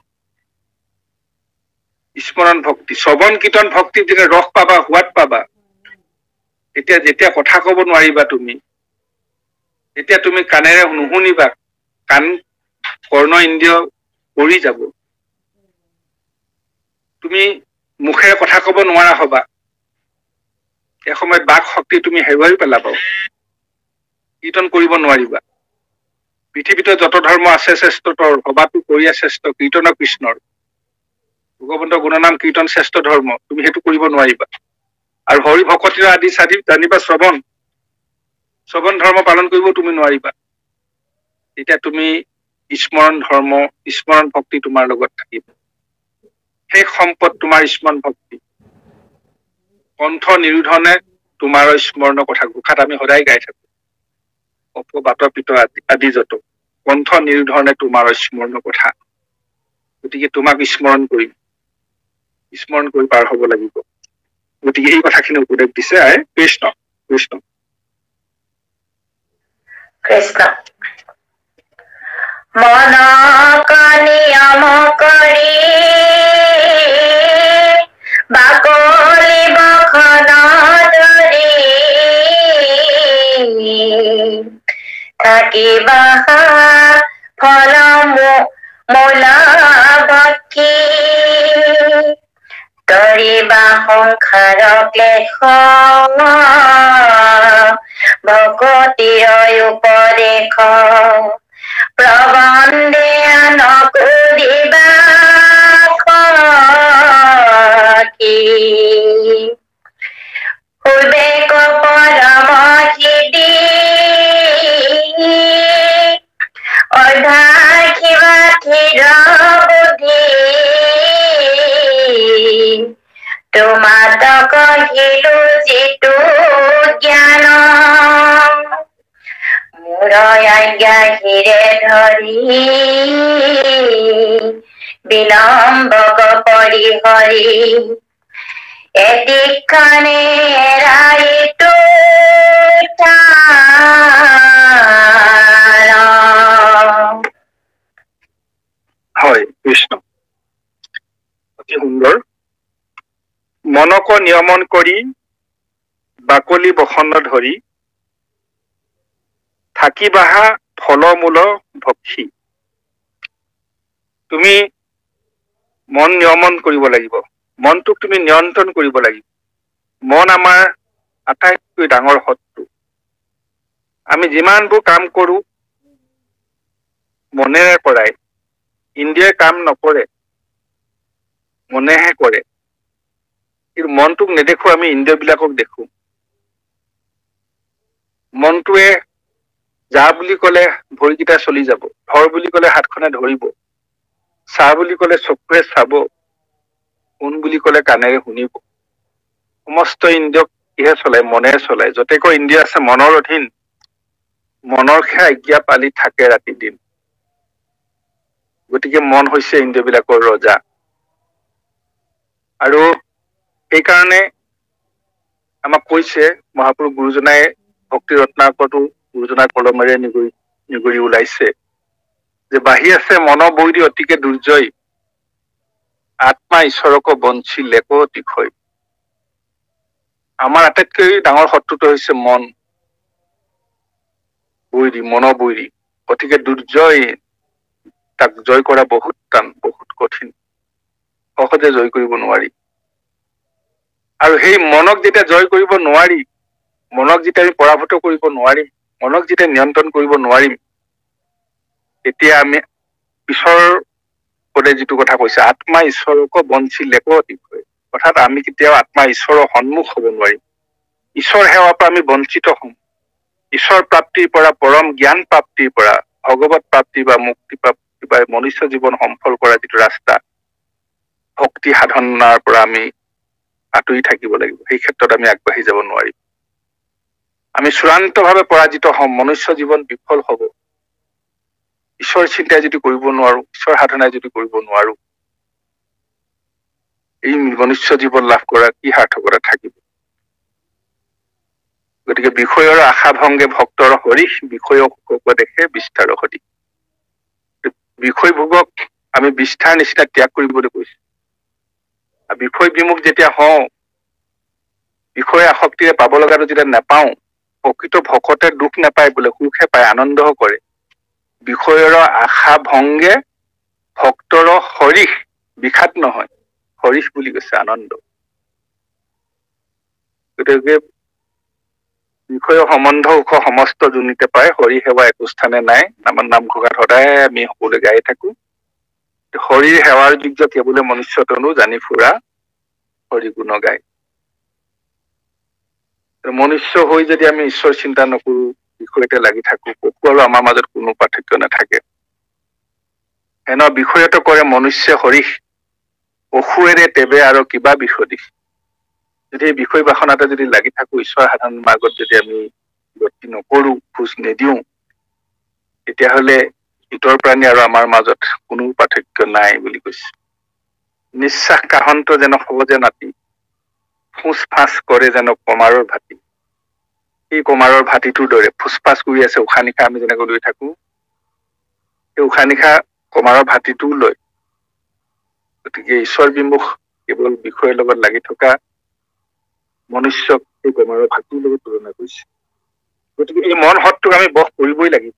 স্মৰণ ভক্তি, শ্ৰৱণ কীৰ্তন ভক্তি যেতিয়া ৰস পাবা, সোৱাদ পাবা, তেতিয়া যেতিয়া কথা কব নোৱাৰিবা তুমি, তেতিয়া তুমি কাণেৰে নুশুনিবা, কাণ কৰ্ণ ইন্দ্ৰিয় পৰি যাব। তুমি মুখেৰে কথা কব নোৱাৰা হবা, এসময়ত বাক শক্তি তুমি হেৰুৱাই পেলাবা, কীৰ্তন কৰিব নোৱাৰিবা। পৃথিৱীতে যত ধৰ্ম আছে শ্ৰেষ্ঠতৰ, সবাতো কৰিয়া শ্ৰেষ্ঠ কীৰ্তন কৃষ্ণৰ। ভগৱন্তৰ গুণনাম কীৰ্তন শ্ৰেষ্ঠ ধৰ্ম, তুমি সেইটো কৰিব নোৱাৰিবা। আৰু হৰি ভকতিৰ আদি চাদি জানিবা শ্ৰৱণ ধৰ্ম পালন কৰিব তুমি নোৱাৰিবা। তেতিয়া তুমি স্মৰণ ধৰ্ম, স্মৰণ ভক্তি তোমাৰ লগত থাকিব। সেই সম্পদ তোমাৰ স্মৰণ ভক্তি। কণ্ঠ নিৰোধনে তোমাৰ স্মৰণৰ কথা ঘোষাত আমি সদায় গাই থাকো। বাতৰ পিত আদি যত কণ্ঠ নিৰোধনে তোমাৰ স্মৰণৰ কথা। গতিকে তোমাক স্মৰণ কৰিম, স্মৰণ কৰি পাৰ হব লাগিব। গতিকে এই কথাখিনি উপদেশ দিছে আই কৃষ্ণ। কৃষ্ণ কৃষ্ণ। মনক নিয়ম কৰি বাকলি বখন ধৰি থাকিবা ফল মূল ভক্ষী তৰিবা সংসাৰ ক্লেশ ভকতিৰ উপদেশ প্ৰবন্ধে নকৰিবা কি উবেক পৰম সিদ্ধি অৰ্ধাখিবা থিৰ বুদ্ধি তোমাত কহিলো যিটো জ্ঞান মোৰ আজ্ঞা হিৰে ধৰি বিলম্বক পৰিহৰি এদিক্ষণে ৰাইটো হয় কৃষ্ণ। অতি সুন্দৰ। মনক নিয়মন কৰি বাকলি বসন ধৰি থাকিবাহা ফলমূল ভক্ষী। তুমি মন নিয়মন কৰিব লাগিব, মনটোক তুমি নিয়ন্ত্ৰণ কৰিব লাগিব। মন আমাৰ আটাইতকৈ ডাঙৰ শত্ৰু। আমি যিমানবোৰ কাম কৰো মনেৰে কৰাই, ইন্দ্ৰিয়ে কাম নকৰে, মনেহে কৰে। কিন্তু মনটোক নেদেখো, আমি ইন্দ্ৰিয়বিলাকক দেখো। মনটোৱে যা বুলি কলে ভৰিকেইটা চলি যাব, ধৰ বুলি কলে হাতখনে ধৰিব, চা বুলি কলে চকুৰে চাব, শুন বুলি কলে কাণেৰে শুনিব। সমস্ত ইন্দ্ৰিয়ক কিহে চলাই? মনেৰে চলাই। যতেকৈ ইন্দ্ৰিয় আছে মনৰ অধীন, মনৰ খে আজ্ঞা পালি থাকে ৰাতি দিন। গতিকে মন হৈছে ইন্দ্ৰিয়বিলাকৰ ৰজা। আৰু সেইকাৰণে আমাক কৈছে মহাপুৰুষ গুৰুজনাই ভক্তি ৰত্নাকৰতো গুৰুজনাৰ কলমেৰে নিগৰি ওলাইছে যে বাহি আছে মন বৈৰি অতিকে দুৰ্জয়, আত্মা ঈশ্বৰক বঞ্চি লেক তিখৈ। আমাৰ আটাইতকৈ ডাঙৰ শত্ৰুটো হৈছে মন বৈৰী, মন বৈৰী, গতিকে দুৰ্জয়। তাক জয় কৰা বহুত টান, বহুত কঠিন, সহজে জয় কৰিব নোৱাৰি। আৰু সেই মনক যেতিয়া জয় কৰিব নোৱাৰি, মনক যেতিয়া আমি পৰাভূত কৰিব নোৱাৰিম, মনক যেতিয়া নিয়ন্ত্ৰণ কৰিব নোৱাৰিম, তেতিয়া আমি ঈশ্বৰৰ পদে যিটো কথা কৈছে, আত্মা ঈশ্বৰক বঞ্চি লেক তিখৈ, অৰ্থাৎ আমি কেতিয়াও আত্মা ঈশ্বৰৰ সন্মুখ হব নোৱাৰিম। ঈশ্বৰ সেৱাৰ পৰা আমি বঞ্চিত হম। ঈশ্বৰ প্ৰাপ্তিৰ পৰা, পৰম জ্ঞান প্ৰাপ্তিৰ পৰা, ভগৱত প্ৰাপ্তি বা মুক্তি প্ৰাপ্তি বা মনুষ্য জীৱন সফল কৰা যিটো ৰাস্তা, ভক্তি সাধনাৰ পৰা আমি আঁতৰি থাকিব লাগিব। সেই ক্ষেত্ৰত আমি আগবাঢ়ি যাব নোৱাৰিম। আমি চূড়ান্তভাৱে পৰাজিত হম, মনুষ্য জীৱন বিফল হব। ঈশ্বৰ চিন্তাই যদি কৰিব নোৱাৰো, ঈশ্বৰ সাধনাই যদি কৰিব নোৱাৰো, এই মনুষ্য জীৱন লাভ কৰা কি সাৰ্থকতা থাকিব? গতিকে বিষয়ৰ আশা ভংগে ভক্তৰ হৰি, বিষয় উপদেশে বিস্তাৰ হৰি। বিষয়ভোগক আমি বিস্তাৰ নিচিনা ত্যাগ কৰিবলৈ কৈছে। আৰু বিষয় বিমুখ যেতিয়া হওঁ, বিষয় আসক্তিৰে পাব লগাটো যেতিয়া নাপাওঁ, প্ৰকৃত ভকতে দুখ নাপায় বোলে, সুখহে পায়, আনন্দও কৰে। বিষয়ৰ আশা ভংগে ভক্তৰ হৰিষ বিষাদ নহয়, হৰিষ বুলি কৈছে, আনন্দ। গতিকে বিষয় সম্বন্ধ সুখ সমস্ত যোনিতে পায়, হৰি সেৱা একো স্থানে নাই। আমাৰ নামঘোষাত সদায় আমি সকলোৱে গাই থাকো, হৰিৰ সেৱাৰ যোগ্য কেৱলে মনুষ্য তনু জানি ফুৰা হৰি গুণ গায়। মনুষ্য হৈ যদি আমি ঈশ্বৰ চিন্তা নকৰো, বিষয়তে লাগি থাকো, পশু আৰু আমাৰ মাজত কোনো পাৰ্থক্য নাথাকে। হেন বিষয়ত কৰে মনুষ্য হৰিষ, পশুৱেৰে তেবে আৰু কিবা বিষদিশ। যদি এই বিষয় বাসনাতে যদি লাগি থাকো, ঈশ্বৰ সাধন মাৰ্গত যদি আমি গতি নকৰো, খোজ নিদিওঁ, তেতিয়াহলে ইতৰ প্ৰাণী আৰু আমাৰ মাজত কোনো পাৰ্থক্য নাই বুলি কৈছে। নিশ্বাস কাহন্ত যেন সহজে নাতি, ফুচ ফাঁচ কৰে যেন কমাৰৰ ভাটি। এই কমাৰৰ ভাটিটোৰ দৰে ফুচ ফাঁচ কৰি আছে উশাহ নিশাহ আমি যেনেকৈ লৈ থাকো, সেই উশাহ নিশাহ কমাৰৰ ভাটিটোও লয়। গতিকে ঈশ্বৰ বিমুখ কেৱল বিষয়ৰ লগত লাগি থকা মনুষ্যক এই কমাৰৰ ভাটিৰ লগত তুলনা কৰিছে। গতিকে এই মন হতটোক আমি বস কৰিবই লাগিব।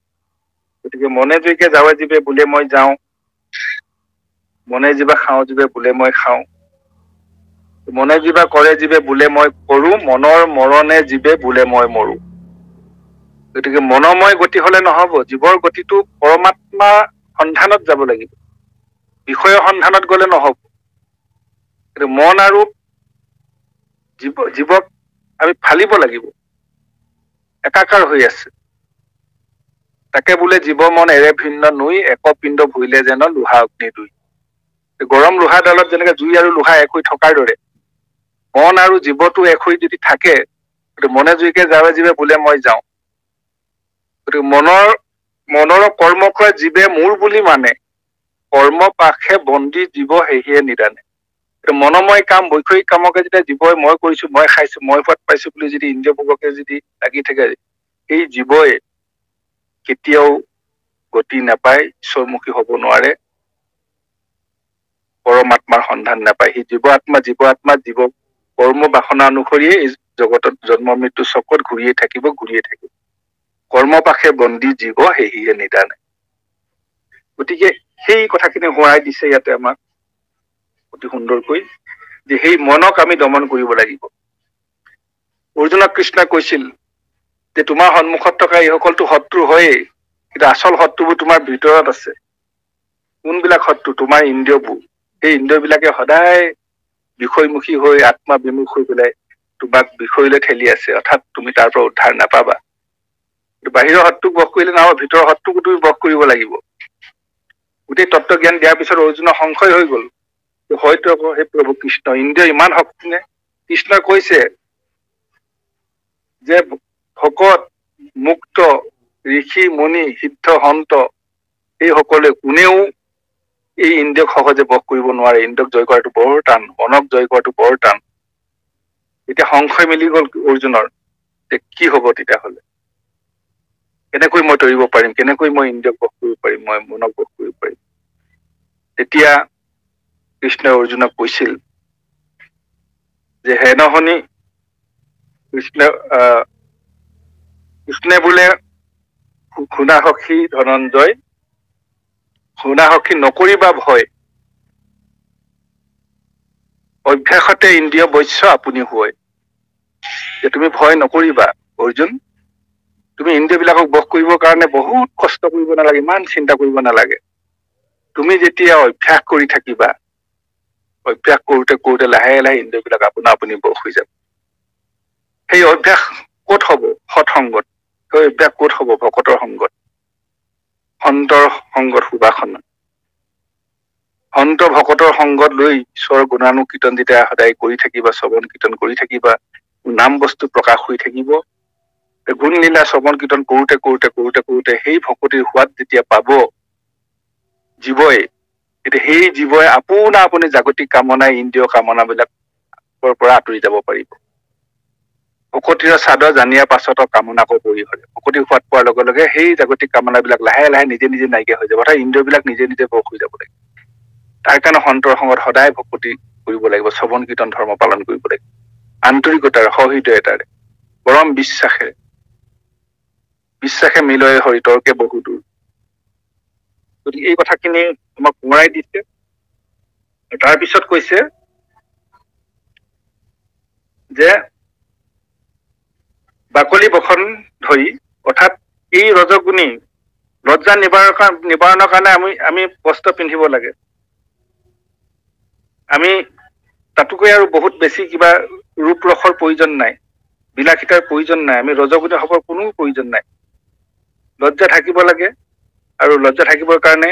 গতিকে মনে জুইকে যাৱে জীৱে বোলে মই যাওঁ, মনে যিবা খাওঁ জীৱে বোলে মই খাওঁ, মনে যিবা কৰে জীৱে বোলে মই কৰো, মনৰ মৰণে জীৱে বোলে মই মৰো। গতিকে মনময় গতি হলে নহব, জীৱৰ গতিটো পৰমাত্মা সন্ধানত যাব লাগিব, বিষয়ৰ সন্ধানত গলে নহব। কিন্তু মন আৰু জীৱক আমি ফালিব লাগিব, একাকাৰ হৈ আছে। তাকে বোলে জীৱ মন এৰে ভিন্ন নুই, এক পিণ্ড ভুইলে যেন লোহা অগ্নি দুই। গৰম লোহাডালত যেনেকে জুই আৰু লোহা এক হৈ থকাৰ দৰে মন আৰু জীৱটো এক হৈ যদি থাকে, মনে জুইকে যাৱে জীৱে বোলে মই যাওঁ। গতিকে মনৰ কৰ্মকই জীৱে মোৰ বুলি মানে, কৰ্ম পাশে বন্দী জীৱ সেহিয়ে নিদানে। মনময় কাম বৈষয়িক কামকে যেতিয়া জীৱই মই কৰিছো, মই খাইছো, মই সোৱাদ পাইছো বুলি যদি ইন্দ্ৰিয় ভোগকে যদি লাগি থাকে, সেই জীৱই কেতিয়াও গতি নাপায়, ঈশ্বৰমুখী হব নোৱাৰে, পৰমাত্মাৰ সন্ধান নাপায়। সি জীৱ আত্মা জীৱ কৰ্ম বাসনা অনুসৰিয়ে এই জগতত জন্ম মৃত্যু চক্ৰত ঘূৰিয়ে থাকিব। কৰ্মপাশে বন্দী জীৱ সেহিয়ে নিদানে। গতিকে সেই কথাখিনি সোঁৱৰাই দিছে ইয়াতে আমাক অতি সুন্দৰকৈ, যে সেই মনক আমি দমন কৰিব লাগিব। অৰ্জুনক কৃষ্ণই কৈছিল যে তোমাৰ সন্মুখত থকা এইসকলতো শত্ৰু হয়েই, কিন্তু আচল শত্ৰুবোৰ তোমাৰ ভিতৰত আছে। কোনবিলাক শত্ৰু? তোমাৰ ইন্দ্ৰিয়বোৰ। সেই ইন্দ্ৰিয়বিলাকে সদায় বিষয়মুখী হৈ আত্মা বিমুখ হৈ পেলাই তোমাক বিষয়লৈ ঠেলি আছে, অৰ্থাৎ তুমি তাৰ পৰা উদ্ধাৰ নাপাবা। বাহিৰৰ শত্ৰুক বস কৰিলে নহব, ভিতৰৰ শত্ৰুকো তুমি বস কৰিব লাগিব। গোটেই তত্ত্ব জ্ঞান দিয়াৰ পিছত অৰ্জুনৰ সংশয় হৈ গল, হয়তো আকৌ সেই প্ৰভু কৃষ্ণ, ইন্দ্ৰিয় ইমান শক্তি নে? কৃষ্ণই কৈছে যে ভকত, মুক্ত, ঋষি, মুনি, সিদ্ধ, সন্ত এই সকলোৱে কোনেও এই ইন্দ্ৰিয়ক সহজে বস কৰিব নোৱাৰে। ইন্দ্ৰিয়ক জয় কৰাটো বৰ টান, মনক জয় কৰাটো বৰ টান। এতিয়া সংশয় মিলি গল অৰ্জুনৰ, যে কি হব তেতিয়াহলে, কেনেকৈ মই তৰিব পাৰিম, কেনেকৈ মই ইন্দ্ৰিয়ক বস কৰিব পাৰিম, মই মনক বস কৰিব পাৰিম। তেতিয়া কৃষ্ণই অৰ্জুনক কৈছিল যে হে নহনি, কৃষ্ণে বোলে শুনাসখী ধনঞ্জয়, শুনাসখী নকৰিবা ভয়, অভ্যাসতে ইন্দ্ৰিয় বৈশ্য আপুনি হয়। যে তুমি ভয় নকৰিবা অৰ্জুন, তুমি ইন্দ্ৰিয়বিলাকক বস কৰিবৰ কাৰণে বহুত কষ্ট কৰিব নালাগে, ইমান চিন্তা কৰিব নালাগে। তুমি যেতিয়া অভ্যাস কৰি থাকিবা, অভ্যাস কৰোতে কৰোতে লাহে লাহে ইন্দ্ৰিয়বিলাক আপোনা আপুনি বস হৈ যাব। সেই অভ্যাস ক'ত হব? সৎসংগত। সেই অভ্যাস ক'ত হব? ভকতৰ সংগত, সন্তৰ সংগত, সুবাসনা। সন্ত ভকতৰ সংগত লৈ ঈশ্বৰৰ গুণানুকীৰ্তন যেতিয়া সদায় কৰি থাকিবা, শ্ৰৱণ কীৰ্তন কৰি থাকিবা, নাম বস্তু প্ৰকাশ হৈ থাকিব। গুণ লীলা শ্ৰৱণ কীৰ্তন কৰোতে কৰোতে কৰোতে কৰোতে সেই ভকতিৰ সোৱাদ যেতিয়া পাব জীৱই, এতিয়া সেই জীৱই আপোনা আপুনি জাগতিক কামনা, ইন্দ্ৰিয় কামনাবিলাকৰ পৰা আঁতৰি যাব পাৰিব। ভকতিৰ চাদৰ জানিয়াৰ পাছত কামনা কৰি হলে ভকতি সোৱাদ পোৱাৰ লগে লগে সেই জাগতিক কামনাবিলাক লাহে লাহে নিজে নিজে নাইকিয়া হৈ যাব অৰ্থাৎ ইন্দ্ৰিয়বিলাক নিজে নিজে বশ হৈ যাব লাগে তাৰ কাৰণে সন্তৰ সংগত সদায় ভকতি কৰিব লাগিব শ্ৰৱণ কীৰ্তন ধৰ্ম পালন কৰিব লাগিব আন্তৰিকতাৰে সহৃদয়তাৰে পৰম বিশ্বাসে মিলয় হৰি তৰ্কে বহু দূৰ গতিকে এই কথাখিনি আমাক সোঁৱৰাই দিছে তাৰপিছত কৈছে যে বাকলি বখন ধৰি অৰ্থাৎ এই ৰজগুণী লজ্জা নিবাৰণৰ কাৰণে আমি বস্ত্ৰ পিন্ধিব লাগে আমি তাতোকৈ আৰু বহুত বেছি কিবা ৰূপ ৰসৰ প্ৰয়োজন নাই বিলাসিতাৰ প্ৰয়োজন নাই আমি ৰজগুণী হবৰ কোনো প্ৰয়োজন নাই লজ্জা থাকিব লাগে আৰু লজ্জা থাকিবৰ কাৰণে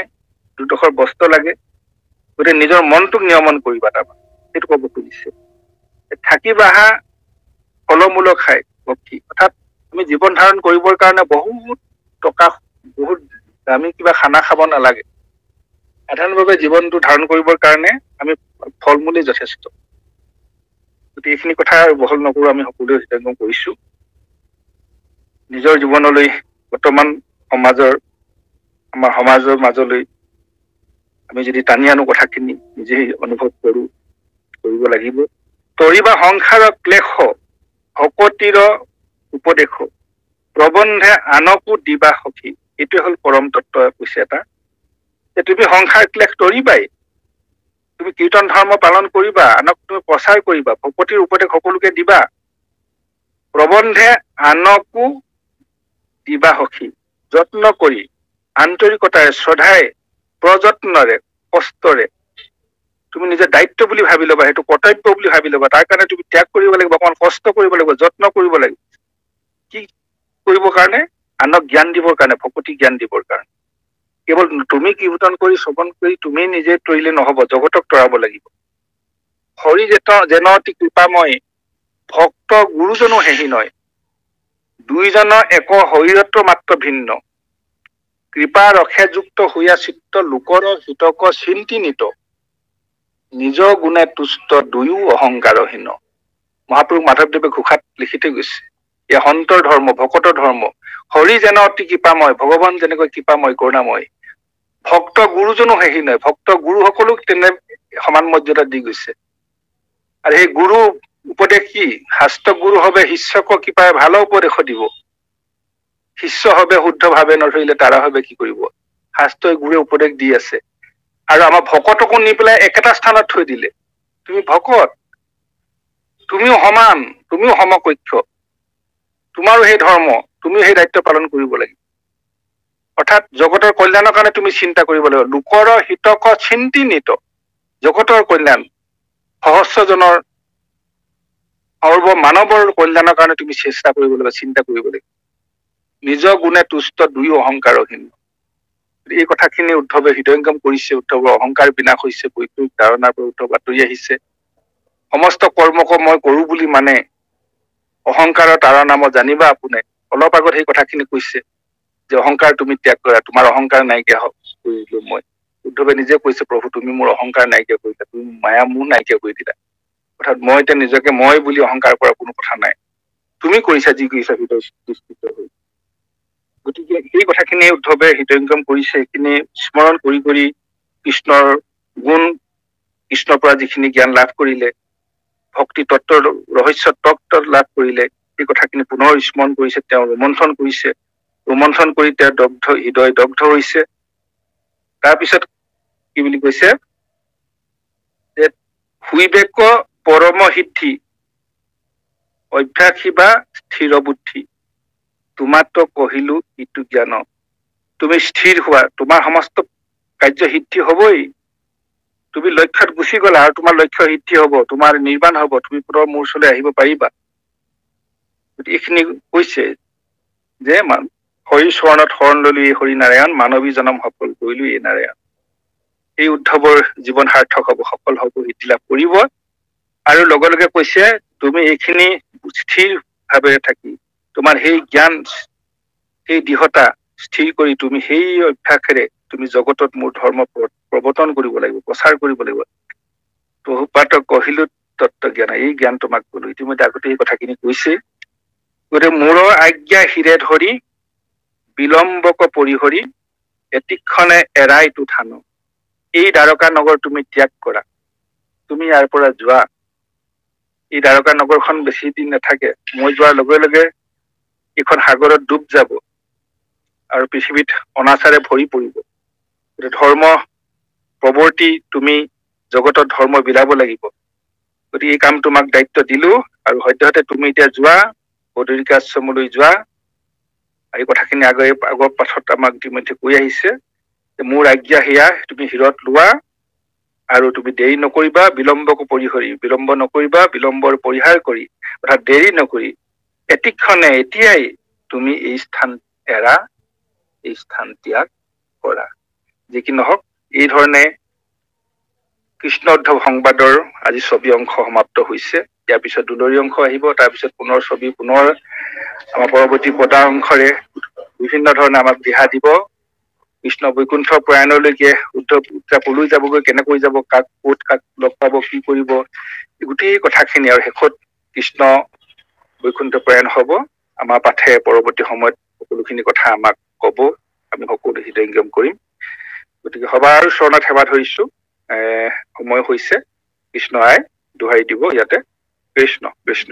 দুডোখৰ বস্ত্ৰ লাগে গতিকে নিজৰ মনটোক নিয়মন কৰিবা তাৰমানে সেইটো ক'ব খুজিছে থাকিবাহা ফলমূল খাই ভক্তি অৰ্থাৎ আমি জীৱন ধাৰণ কৰিবৰ কাৰণে বহুত টকা বহুত দামী কিবা খানা খাব নালাগে সাধাৰণভাৱে জীৱনটো ধাৰণ কৰিবৰ কাৰণে আমি ফল মূলেই যথেষ্ট গতিকে এইখিনি কথা বহল নকৰো আমি সকলোৱে হৃদয়ংগম কৰিছো নিজৰ জীৱনলৈ বৰ্তমান আমাৰ সমাজৰ মাজলৈ আমি যদি টানি আনো কথাখিনি নিজেই অনুভৱ কৰিব লাগিব তৰিবা সংসাৰ ক্লেশ ভকতিৰ উপদেশ প্ৰবন্ধে আনকো দিবা সখী এইটোৱে হল পৰম তত্ত্ব কৈছে এটা যে তুমি সংসাৰ ক্লেশ তৰিবাই তুমি কীৰ্তন ধৰ্ম পালন কৰিবা আনক তুমি প্ৰচাৰ কৰিবা ভকতিৰ উপদেশ সকলোকে দিবা প্ৰবন্ধে আনকো দিবা সখী যত্ন কৰি আন্তৰিকতাৰে শ্ৰদ্ধাৰে প্ৰযত্নৰে কষ্টৰে তুমি নিজে দায়িত্ব বুলি ভাবি ল'বা সেইটো কৰ্তব্য বুলি ভাবি ল'বা তাৰ কাৰণে তুমি ত্যাগ কৰিব লাগিব অকমান কষ্ট কৰিব লাগিব যত্ন কৰিব লাগিব কি কৰিবৰ কাৰণে আনক জ্ঞান দিবৰ কাৰণে ভকতি জ্ঞান দিবৰ কাৰণে কেৱল তুমি কীৰ্তন কৰি শ্ৰৱণ কৰি তুমি নিজে তৰিলে নহব জগতক তৰাব লাগিব হৰি যেন অতি কৃপাময় ভক্ত গুৰুজনো হেহি নয় দুইজনৰ এক শৰীৰত্ব মাত্ৰ ভিন্ন কৃপা ৰখে যুক্ত হৈয়া চিত্ত লোকৰ হিতক চিন্তি নিত নিজ গুণে তুষ্ট দুয়ো অহংকাৰহীন মহাপুৰুষ মাধৱদেৱে ঘোষাত লিখি থৈ গৈছে এয়া সন্তৰ ধৰ্ম ভকতৰ ধৰ্ম হৰি যেন অতি কৃপাময় ভগৱান যেনেকৈ কৃপাময় কৰুণাময় ভক্ত গুৰুজনো হেৰি নহয় ভক্ত গুৰুসকলক তেনে সমান মৰ্যাদা দি গৈছে আৰু সেই গুৰু উপদেশ কি শাস্ত্ৰ গুৰু হবে শিষ্যক কৃপাই ভাল উপদেশ দিব শিষ্য হবে শুদ্ধ ভাৱে নধৰিলে তাৰা হবে কি কৰিব শাস্ত্ৰই গুৰুৱে উপদেশ দি আছে আৰু আমাৰ ভকতকো নি পেলাই একেটা স্থানত থৈ দিলে তুমি ভকত তুমিও সমান তুমিও সমকক্ষ তোমাৰো সেই ধৰ্ম তুমিও সেই দায়িত্ব পালন কৰিব লাগিব অৰ্থাৎ জগতৰ কল্যাণৰ কাৰণে তুমি চিন্তা কৰিব লাগিব লোকৰ হিতক চিন্তি নিত জগতৰ কল্যাণ সহস্ৰজনৰ সৰ্ব মানৱৰ কল্যাণৰ কাৰণে তুমি চেষ্টা কৰিব লাগিব চিন্তা কৰিব লাগিব নিজ গুণে তুষ্ট দুয়ো অহংকাৰহীন এই কথাখিনি উদ্ধৱে হৃদয়ংগম কৰিছে উদ্ধৱৰ অহংকাৰ বিনাশ হৈছে বৈষয়িক ধাৰণাৰ পৰা উদ্ধৱ আঁতৰি আহিছে সমস্ত কৰ্মক মই কৰো বুলি মানে অহংকাৰৰ তাৰণা মই জানিবা আপোনে অলপ আগত সেই কথাখিনি কৈছে যে অহংকাৰ তুমি ত্যাগ কৰা তোমাৰ অহংকাৰ নাইকিয়া কৰিলো মই উদ্ধৱে নিজে কৈছে প্ৰভু তুমি মোৰ অহংকাৰ নাইকিয়া কৰিলা তুমি মায়া মোৰ নাইকিয়া কৰি দিলা অৰ্থাৎ মই এতিয়া নিজকে মই বুলি অহংকাৰ কৰা কোনো কথা নাই তুমি কৰিছা যি কৰিছা হৃদয়স্থিত হৈ গতিকে এই কথাখিনি উদ্ধৱে হৃদয়ংগম কৰিছে এইখিনি স্মৰণ কৰি কৰি কৃষ্ণৰ গুণ কৃষ্ণৰ পৰা যিখিনি জ্ঞান লাভ কৰিলে ভক্তি তত্ত্বৰ ৰহস্য তত্ত্ব লাভ কৰিলে এই কথাখিনি পুনৰ স্মৰণ কৰিছে তেওঁ ৰোমন্থন কৰিছে ৰোমন্থন কৰি তেওঁৰ হৃদয় দগ্ধ হৈছে তাৰপিছত কি বুলি কৈছে যে হুইবেক পৰম সিদ্ধি অভ্যাসী বা স্থিৰ বুদ্ধি তোমাতো কহিলো ইটো জ্ঞান তুমি স্থিৰ হোৱা তোমাৰ সমস্ত কাৰ্য সিদ্ধি হবই তুমি লক্ষ্যত গুচি গলা আৰু তোমাৰ লক্ষ্য সিদ্ধি হব তোমাৰ নিৰ্বাণ হব তুমি পুনৰ মোৰ ওচৰলৈ আহিব পাৰিবা এইখিনি কৈছে যে হৰি স্বৰ্ণত শৰণ ললো এই হৰি নাৰায়ণ মানৱী জনম সফল কৰিলো এই নাৰায়ণ এই উদ্ধৱৰ জীৱন সাৰ্থক হব সফল হব সিদ্ধি লাভ কৰিব আৰু লগে লগে কৈছে তুমি এইখিনি স্থিৰ ভাৱে থাকি তোমাৰ সেই জ্ঞান সেই দৃঢ়তা স্থিৰ কৰি তুমি সেই অভ্যাসেৰে তুমি জগতত মোৰ ধৰ্ম প্ৰৱৰ্তন কৰিব লাগিব প্ৰচাৰ কৰিব লাগিব প্ৰভুপাত কহিলো তত্ত্ব জ্ঞান এই জ্ঞান তোমাক কলো ইতিমধ্যে আগতে এই কথাখিনি কৈছে গতিকে মূৰৰ আজ্ঞা হিৰে ধৰি বিলম্বক পৰিহৰি এতিক্ষণে এৰাইটো থানো। এই দ্বাৰকা নগৰ তুমি ত্যাগ কৰা, তুমি ইয়াৰ পৰা যোৱা। এই দ্বাৰকা নগৰখন বেছি দিন নাথাকে, মই যোৱাৰ লগে লগে এইখন সাগৰত ডুব যাব আৰু পৃথিৱীত অনাচাৰে ভৰি পৰিব। ধৰ্ম প্ৰৱৰ্তি তুমি জগতত ধৰ্ম বিলাব লাগিব। গতিকে এই কাম তোমাক দায়িত্ব দিলো আৰু সদ্যহতে তুমি এতিয়া যোৱা, বদৰিকাশ্ৰমলৈ যোৱা। এই কথাখিনি আগৰ পাঠত আমাক ইতিমধ্যে কৈ আহিছে যে মোৰ আজ্ঞা সেয়া, তুমি শিৰত লোৱা আৰু তুমি দেৰি নকৰিবা, বিলম্বক পৰিহৰি, বিলম্ব নকৰিবা, বিলম্বৰ পৰিহাৰ কৰি অৰ্থাৎ দেৰি নকৰি এতিক্ষণে এতিয়াই তুমি এই স্থান এৰা, এই স্থান ত্যাগ কৰা। যি কি নহওক, এই ধৰণে কৃষ্ণ উদ্ধৱ সংবাদৰ আজি ছবি অংশ সমাপ্ত হৈছে। ইয়াৰ পিছত দুলৰী অংশ আহিব, তাৰপিছত পুনৰ ছবি, পুনৰ আমাৰ পৰৱৰ্তী পদা অংশৰে বিভিন্ন ধৰণে আমাক দিহা দিব। কৃষ্ণ বৈকুণ্ঠ প্ৰয়াণলৈকে উদ্ধৱ কলৈ যাবগৈ, কেনেকৈ যাব, কাক ক'ত কাক লগ পাব, কি কৰিব, গোটেই কথাখিনি আৰু শেষত কৃষ্ণ বৈকুণ্ঠ প্ৰয়াণ হব। আমাৰ পাঠে পৰৱৰ্তী সময়ত সকলোখিনি কথা আমাক কব, আমি সকলো হৃদয়ংগম কৰিম। গতিকে সবাৰ চৰণত সেৱা ধৰিছো। সময় হৈছে, কৃষ্ণ আই দোহাৰি দিব ইয়াতে। কৃষ্ণ কৃষ্ণ।